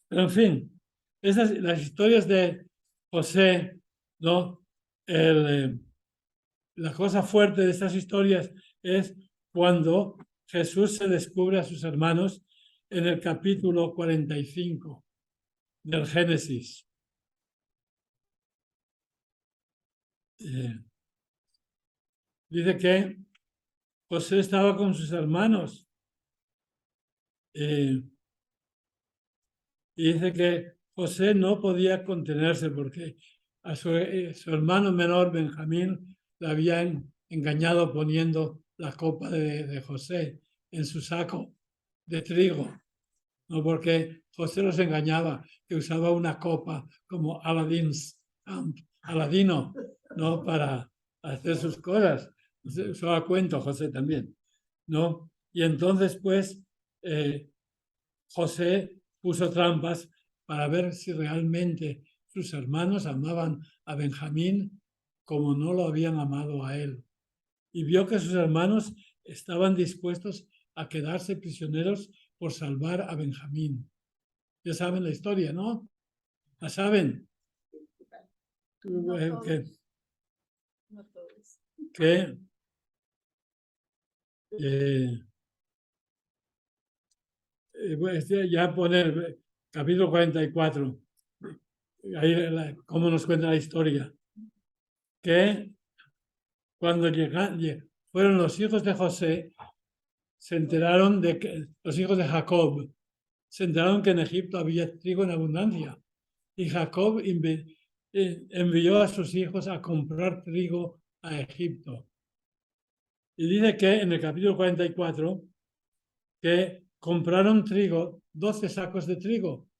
Pero, en fin, las historias de José, ¿no? La cosa fuerte de estas historias es cuando Jesús se descubre a sus hermanos en el capítulo 45 del Génesis. Dice que José estaba con sus hermanos y dice que José no podía contenerse porque a su hermano menor, Benjamín, le habían engañado poniendo la copa de José en su saco de trigo. No, porque José los engañaba, que usaba una copa como Aladino, ¿no? Para hacer sus cosas. Usaba cuento José también, ¿no? Y entonces, pues, José puso trampas para ver si realmente sus hermanos amaban a Benjamín como no lo habían amado a él. Y vio que sus hermanos estaban dispuestos a quedarse prisioneros por salvar a Benjamín. Ya saben la historia, ¿no? ¿La saben? No que ya poner capítulo 44, ahí cómo nos cuenta la historia, que cuando fueron los hijos de José, se enteraron de que los hijos de Jacob se enteraron que en Egipto había trigo en abundancia Y Jacob envió a sus hijos a comprar trigo a Egipto. Y dice que en el capítulo 44 que compraron trigo, 12 sacos de trigo.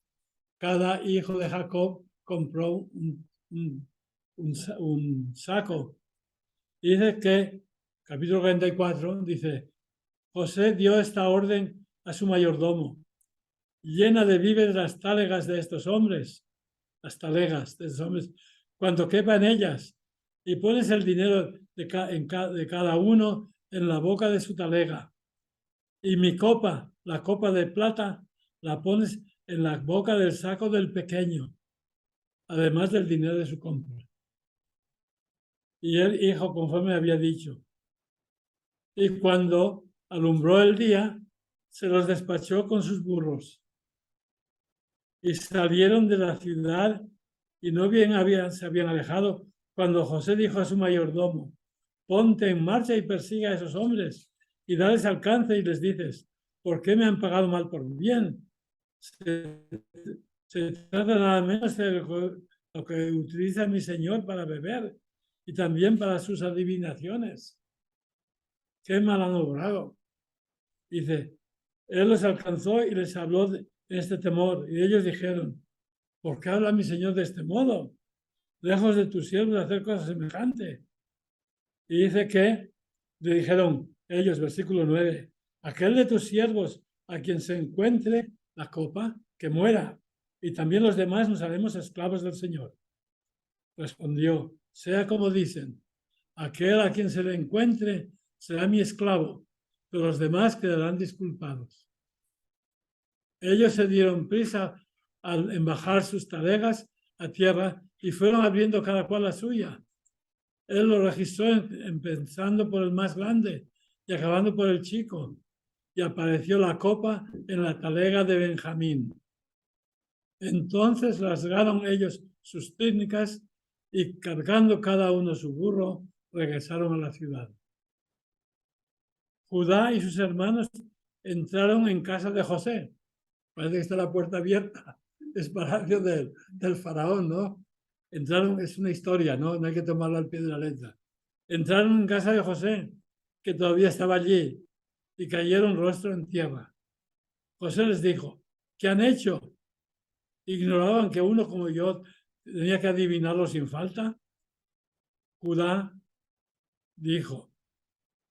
Cada hijo de Jacob compró un saco. Y dice que, capítulo 44, dice, José dio esta orden a su mayordomo: llena de víveres las talegas de estos hombres, las talegas de estos hombres, cuanto quepa en ellas, y pones el dinero de cada uno en la boca de su talega. Y mi copa, la copa de plata, la pones en la boca del saco del pequeño, además del dinero de su compra. Y él dijo conforme había dicho. Y cuando alumbró el día, se los despachó con sus burros. Y salieron de la ciudad y no bien se habían alejado cuando José dijo a su mayordomo: ponte en marcha y persiga a esos hombres y dales alcance y les dices: ¿por qué me han pagado mal por bien? Se trata nada menos de lo que utiliza mi señor para beber y también para sus adivinaciones. Qué mal han obrado. Dice, él los alcanzó y les habló de este temor. Y ellos dijeron: ¿por qué habla mi señor de este modo? Lejos de tu siervo de hacer cosas semejantes. Y dice que le dijeron ellos, versículo 9, aquel de tus siervos a quien se encuentre la copa, que muera, y también los demás nos haremos esclavos del Señor. Respondió: sea como dicen, aquel a quien se le encuentre será mi esclavo, pero los demás quedarán disculpados. Ellos se dieron prisa al embajar sus talegas a tierra y fueron abriendo cada cual la suya. Él lo registró empezando por el más grande y acabando por el chico, y apareció la copa en la talega de Benjamín. Entonces rasgaron ellos sus túnicas y, cargando cada uno su burro, regresaron a la ciudad. Judá y sus hermanos entraron en casa de José. Parece que está la puerta abierta. Es palacio del faraón, ¿no? Entraron, es una historia, ¿no? No hay que tomarlo al pie de la letra. Entraron en casa de José, que todavía estaba allí, y cayeron rostro en tierra. José les dijo: ¿qué han hecho? ¿Ignoraban que uno como yo tenía que adivinarlo sin falta? Judá dijo: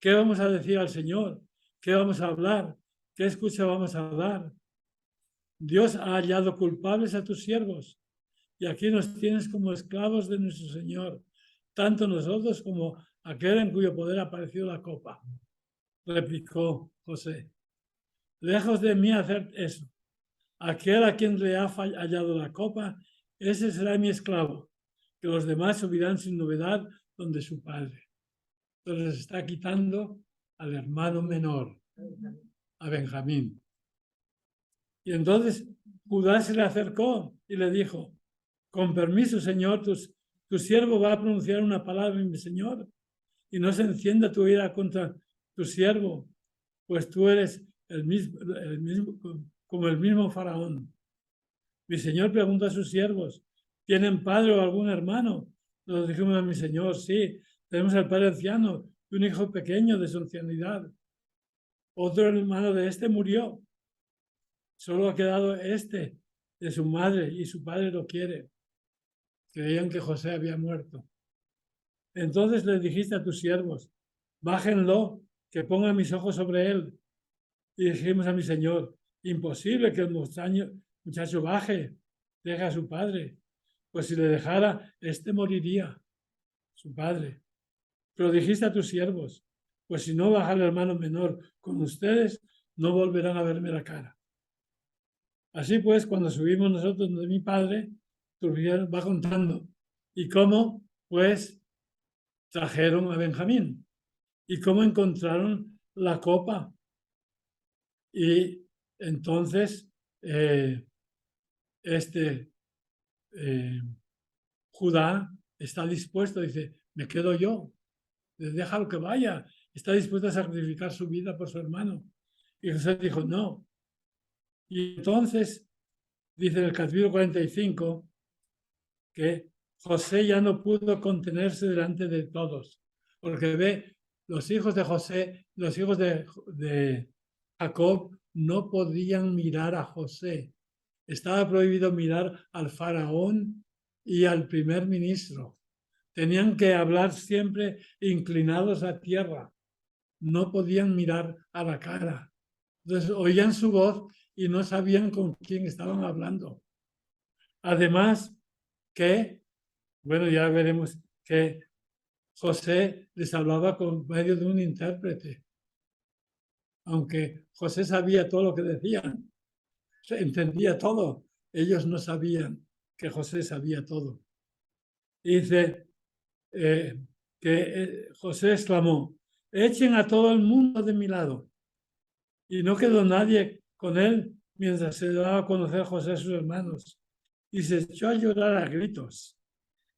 ¿qué vamos a decir al Señor? ¿Qué vamos a hablar? ¿Qué escucha vamos a dar? Dios ha hallado culpables a tus siervos, y aquí nos tienes como esclavos de nuestro Señor, tanto nosotros como aquel en cuyo poder ha aparecido la copa. Replicó José: lejos de mí hacer eso. Aquel a quien le ha hallado la copa, ese será mi esclavo, que los demás subirán sin novedad donde su padre. Entonces está quitando al hermano menor, a Benjamín. Y entonces Judá se le acercó y le dijo: con permiso, Señor, tu siervo va a pronunciar una palabra en mi Señor, y no se encienda tu ira contra tu siervo, pues tú eres como el mismo faraón. Mi Señor pregunta a sus siervos: ¿tienen padre o algún hermano? Nos dijimos a mi Señor: sí, tenemos al padre anciano y un hijo pequeño de su ancianidad. Otro hermano de este murió. Solo ha quedado este de su madre y su padre lo quiere. Creían que José había muerto. Entonces le dijiste a tus siervos: bájenlo, que pongan mis ojos sobre él. Y dijimos a mi Señor: imposible que el muchacho baje, deje a su padre, pues si le dejara, éste moriría, su padre. Pero dijiste a tus siervos: pues si no baja el hermano menor con ustedes, no volverán a verme la cara. Así pues, cuando subimos nosotros de mi padre, Turbiel va contando. Y cómo, pues, trajeron a Benjamín. Y cómo encontraron la copa. Y entonces, Judá está dispuesto, dice: me quedo yo, déjalo que vaya. Está dispuesto a sacrificar su vida por su hermano. Y José dijo: no. Y entonces, dice en el capítulo 45, que José ya no pudo contenerse delante de todos, porque ve, los hijos de José, los hijos de Jacob no podían mirar a José. Estaba prohibido mirar al faraón y al primer ministro. Tenían que hablar siempre inclinados a tierra. No podían mirar a la cara. Entonces oían su voz y no sabían con quién estaban hablando. Además que, bueno, ya veremos que José les hablaba por medio de un intérprete. Aunque José sabía todo lo que decían, entendía todo, ellos no sabían que José sabía todo. Y dice que José exclamó: echen a todo el mundo de mi lado. Y no quedó nadie con él mientras se daba a conocer José a sus hermanos. Y se echó a llorar a gritos.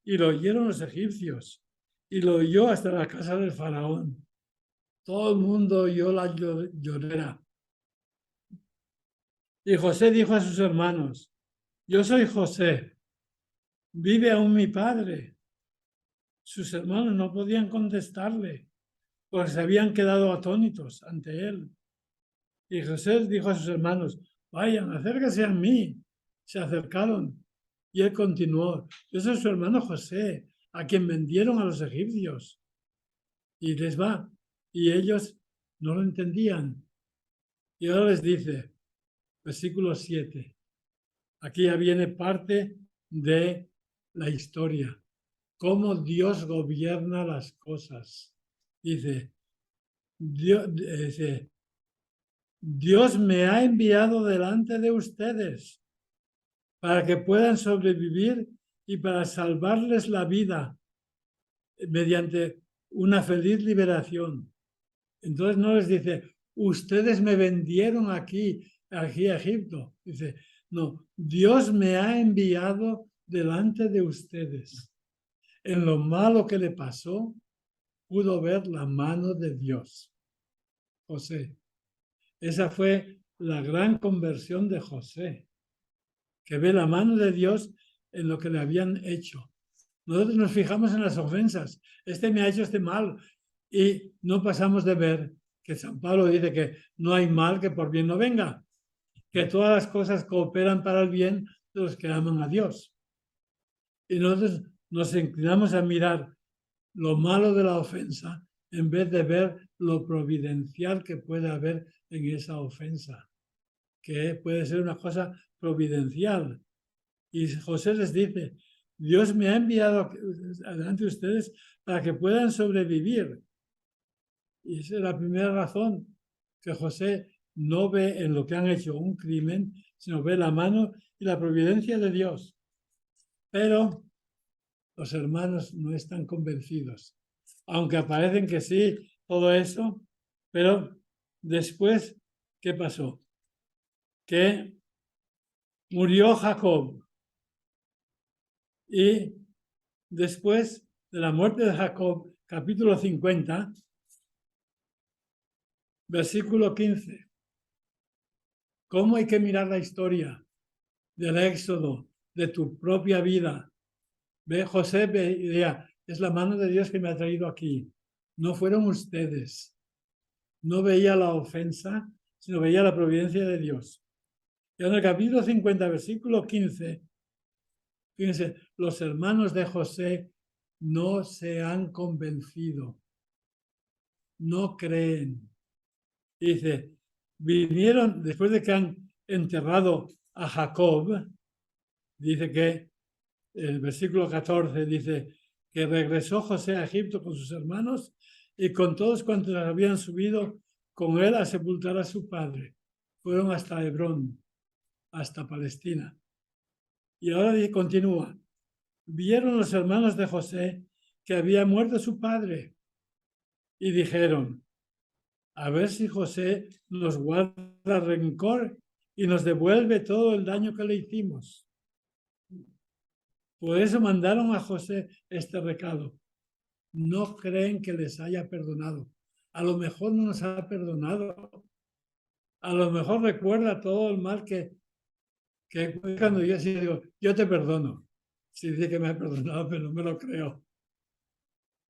Y lo oyeron los egipcios. Y lo oyó hasta la casa del faraón. Todo el mundo oyó la llorera. Y José dijo a sus hermanos: yo soy José. ¿Vive aún mi padre? Sus hermanos no podían contestarle, porque se habían quedado atónitos ante él. Y José dijo a sus hermanos: vayan, acérquense a mí. Se acercaron. Y él continuó: yo soy su hermano José, a quien vendieron a los egipcios. Y les va. Y ellos no lo entendían. Y ahora les dice, versículo 7. Aquí ya viene parte de la historia. Cómo Dios gobierna las cosas. Dice, Dios me ha enviado delante de ustedes para que puedan sobrevivir y para salvarles la vida mediante una feliz liberación. Entonces no les dice, ustedes me vendieron aquí a Egipto. Dice, no, Dios me ha enviado delante de ustedes. En lo malo que le pasó, pudo ver la mano de Dios. José. Esa fue la gran conversión de José, que ve la mano de Dios en lo que le habían hecho. Nosotros nos fijamos en las ofensas. Este me ha hecho este mal. Y no pasamos de ver que San Pablo dice que no hay mal que por bien no venga, que todas las cosas cooperan para el bien de los que aman a Dios. Y nosotros nos inclinamos a mirar lo malo de la ofensa en vez de ver lo providencial que puede haber en esa ofensa, que puede ser una cosa providencial. Y José les dice, Dios me ha enviado adelante de ustedes para que puedan sobrevivir. Y esa es la primera razón, que José no ve en lo que han hecho un crimen, sino ve la mano y la providencia de Dios. Pero los hermanos no están convencidos, aunque aparecen que sí, todo eso, pero después, ¿qué pasó? Que murió Jacob y después de la muerte de Jacob, capítulo 50, versículo 15. ¿Cómo hay que mirar la historia del éxodo, de tu propia vida? Ve, José veía, es la mano de Dios que me ha traído aquí. No fueron ustedes. No veía la ofensa, sino veía la providencia de Dios. Y en el capítulo 50, versículo 15, fíjense, los hermanos de José no se han convencido. No creen. Dice, vinieron, después de que han enterrado a Jacob, dice que el versículo 14 dice que regresó José a Egipto con sus hermanos y con todos cuantos habían subido con él a sepultar a su padre. Fueron hasta Hebrón, hasta Palestina. Y ahora continúa. Vieron los hermanos de José que había muerto su padre y dijeron, a ver si José nos guarda rencor y nos devuelve todo el daño que le hicimos. Por eso mandaron a José este recado. No creen que les haya perdonado. A lo mejor no nos ha perdonado. A lo mejor recuerda todo el mal que cuando yo sí digo, yo te perdono. Sí dice que me ha perdonado, pero no me lo creo.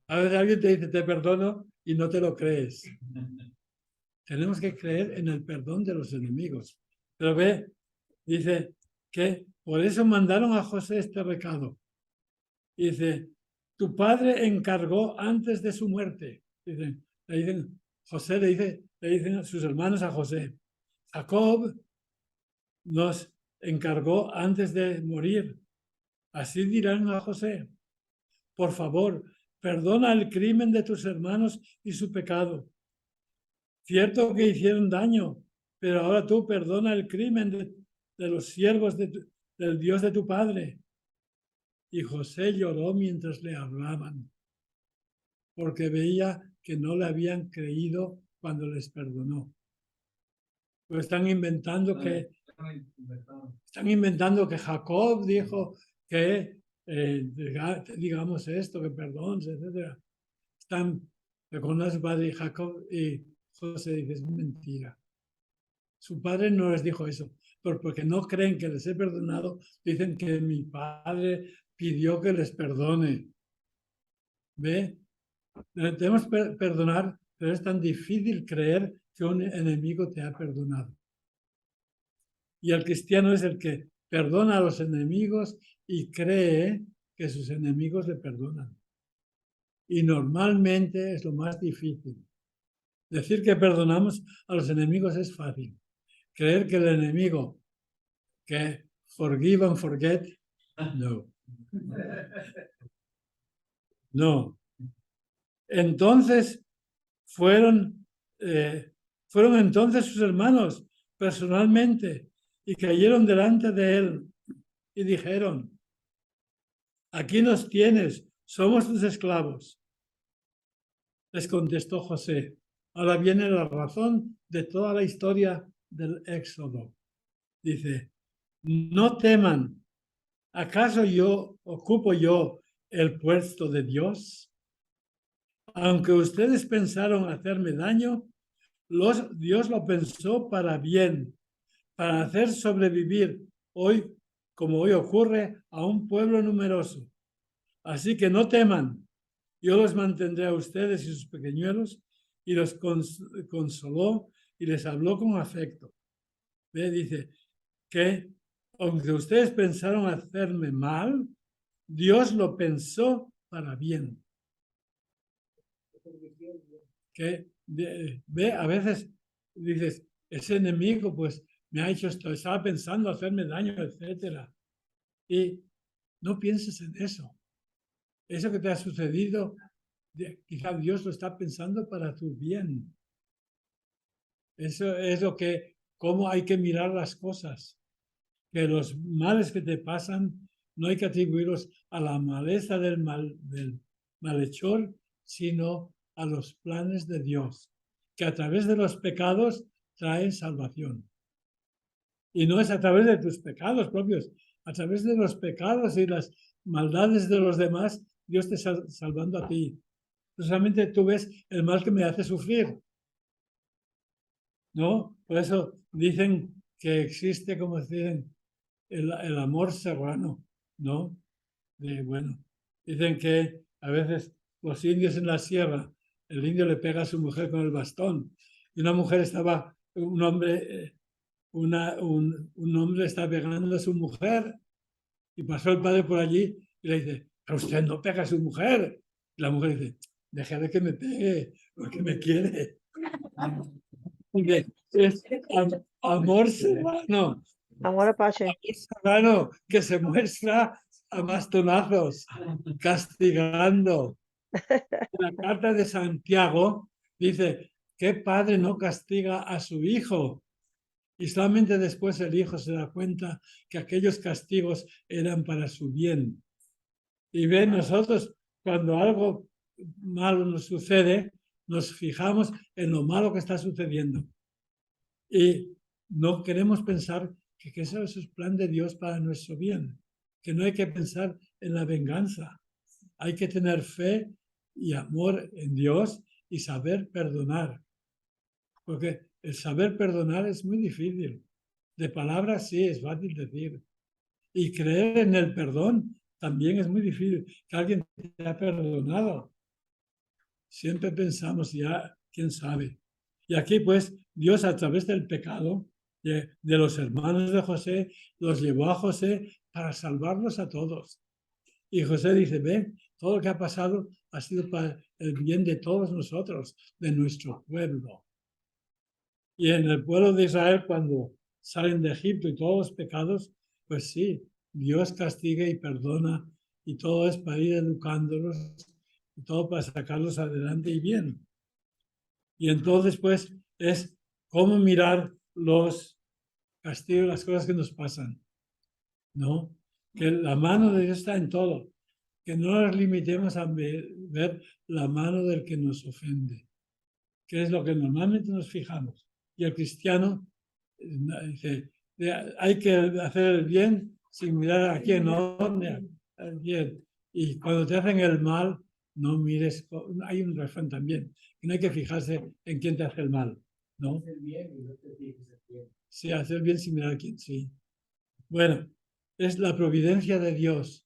A veces alguien te dice, te perdono, y no te lo crees. Tenemos que creer en el perdón de los enemigos. Pero ve, dice que por eso mandaron a José este recado. Dice, tu padre encargó antes de su muerte. Dice, le dicen, José le dicen sus hermanos a José, Jacob nos encargó antes de morir. Así dirán a José, por favor, perdona el crimen de tus hermanos y su pecado. Cierto que hicieron daño, pero ahora tú perdona el crimen de los siervos del Dios de tu padre. Y José lloró mientras le hablaban, porque veía que no le habían creído cuando les perdonó. Pues están inventando que Jacob dijo que digamos esto, que perdón, etc. Están con su padre y Jacob, y José dice, es mentira. Su padre no les dijo eso, pero porque no creen que les he perdonado, dicen que mi padre pidió que les perdone. ¿Ve? Debemos perdonar, pero es tan difícil creer que un enemigo te ha perdonado. Y el cristiano es el que perdona a los enemigos y cree que sus enemigos le perdonan. Y normalmente es lo más difícil. Decir que perdonamos a los enemigos es fácil. Creer que el enemigo, que forgive and forget, no. No. Entonces fueron entonces sus hermanos personalmente y cayeron delante de él y dijeron, aquí nos tienes, somos tus esclavos. Les contestó José. Ahora viene la razón de toda la historia del Éxodo. Dice, no teman, ¿acaso ocupo yo el puesto de Dios? Aunque ustedes pensaron hacerme daño, Dios lo pensó para bien, para hacer sobrevivir hoy, como hoy ocurre, a un pueblo numeroso. Así que no teman, yo los mantendré a ustedes y sus pequeñuelos, y los consoló y les habló con afecto. ¿Ve? Dice que aunque ustedes pensaron hacerme mal, Dios lo pensó para bien. Que ve, a veces dices, ese enemigo pues me ha hecho esto, estaba pensando hacerme daño, etcétera. Y no pienses en eso. Eso que te ha sucedido, quizá Dios lo está pensando para tu bien. Eso es cómo hay que mirar las cosas. Que los males que te pasan no hay que atribuirlos a la maleza del malhechor, sino a los planes de Dios, que a través de los pecados traen salvación. Y no es a través de tus pecados propios, a través de los pecados y las maldades de los demás, Dios te está salvando a ti. Solamente tú ves el mal que me hace sufrir, ¿no? Por eso dicen que existe, como dicen, el amor serrano, ¿no? Bueno, dicen que a veces los indios en la sierra, el indio le pega a su mujer con el bastón y un hombre está pegando a su mujer y pasó el padre por allí y le dice, pero usted no pega a su mujer. Y la mujer dice, deja de que me pegue porque me quiere. Es amor serrano. Amor apache. Serrano que se muestra a bastonazos, castigando. La carta de Santiago dice, ¿qué padre no castiga a su hijo? Y solamente después el hijo se da cuenta que aquellos castigos eran para su bien. Y ven, nosotros cuando algo malo nos sucede, nos fijamos en lo malo que está sucediendo. Y no queremos pensar que eso es el plan de Dios para nuestro bien, que no hay que pensar en la venganza. Hay que tener fe y amor en Dios y saber perdonar. Porque el saber perdonar es muy difícil. De palabras sí, es fácil decir. Y creer en el perdón también es muy difícil que alguien te haya perdonado. Siempre pensamos, ya, quién sabe. Y aquí, pues, Dios a través del pecado de los hermanos de José, los llevó a José para salvarlos a todos. Y José dice, ven, todo lo que ha pasado ha sido para el bien de todos nosotros, de nuestro pueblo. Y en el pueblo de Israel, cuando salen de Egipto y todos los pecados, pues sí, Dios castiga y perdona, y todo es para ir educándolos, y todo para sacarlos adelante y bien. Y entonces, pues, es cómo mirar los castigos, las cosas que nos pasan, ¿no? Que la mano de Dios está en todo, que no nos limitemos a ver la mano del que nos ofende, que es lo que normalmente nos fijamos. Y el cristiano dice, hay que hacer el bien sin mirar a quién, no, al bien. Y cuando te hacen el mal, no mires, hay un refrán también, que no hay que fijarse en quién te hace el mal, ¿no? Sí, hacer bien sin mirar a quién, sí. Bueno, es la providencia de Dios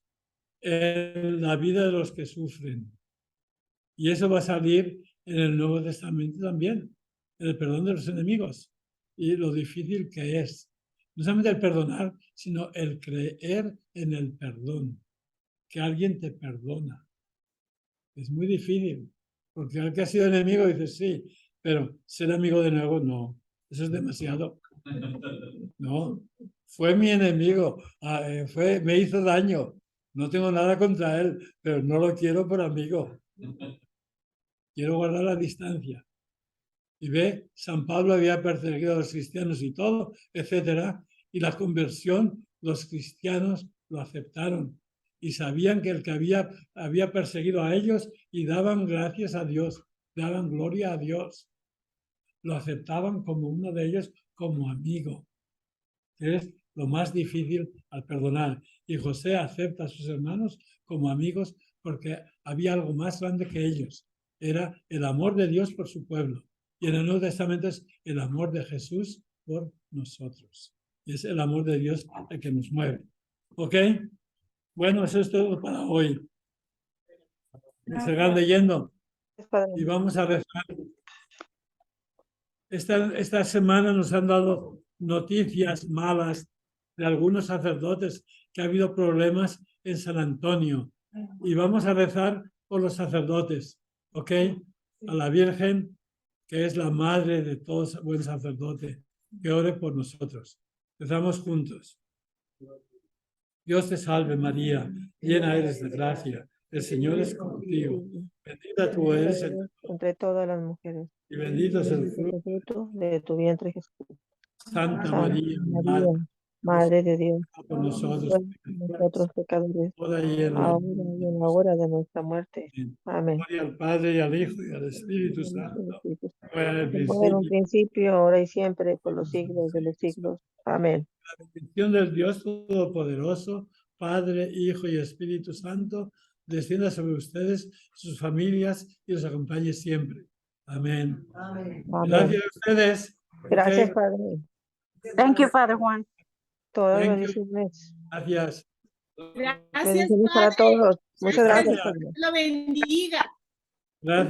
en la vida de los que sufren. Y eso va a salir en el Nuevo Testamento también, en el perdón de los enemigos. Y lo difícil que es, no solamente el perdonar, sino el creer en el perdón, que alguien te perdona. Es muy difícil, porque el que ha sido enemigo dice sí, pero ser amigo de nuevo no, eso es demasiado. No, fue mi enemigo, me hizo daño, no tengo nada contra él, pero no lo quiero por amigo. Quiero guardar la distancia. Y ve, San Pablo había perseguido a los cristianos y todo, etcétera, y la conversión, los cristianos lo aceptaron y sabían que el que había perseguido a ellos y daban gracias a Dios, daban gloria a Dios. Lo aceptaban como uno de ellos, como amigo, que es lo más difícil al perdonar. Y José acepta a sus hermanos como amigos porque había algo más grande que ellos. Era el amor de Dios por su pueblo. Y en el Nuevo Testamento es el amor de Jesús por nosotros. Y es el amor de Dios el que nos mueve. ¿Ok? Bueno, eso es todo para hoy. Sigan leyendo y vamos a rezar. Esta semana nos han dado noticias malas de algunos sacerdotes que ha habido problemas en San Antonio. Y vamos a rezar por los sacerdotes, ¿ok? A la Virgen, que es la madre de todo buen sacerdote, que ore por nosotros. Rezamos juntos. Dios te salve María, llena eres de gracia, el Señor es contigo. Bendita tú eres entre todas las mujeres. y bendito es el fruto fruto de tu vientre, Jesús. Santa Santa María, María, Madre de Dios, por nosotros, nosotros pecadores, ahora y en la ahora y en la hora de nuestra muerte. Amén. gloria al Padre y al Hijo y al Espíritu Santo. Como en el Como en un principio, principio, ahora y siempre, por los siglos de los siglos. Amén. la bendición del Dios Todopoderoso, Padre, Hijo y Espíritu Santo, descienda sobre ustedes, sus familias y los acompañe siempre. Amén. Amén. Amén. Gracias a ustedes. Gracias, Ok, Padre. Thank you, Father Juan. Todas Thank you. bendiciones. Gracias. Gracias, Bendiciones para Padre. todos. Muchas gracias, Gracias. Padre. Lo bendiga. Gracias.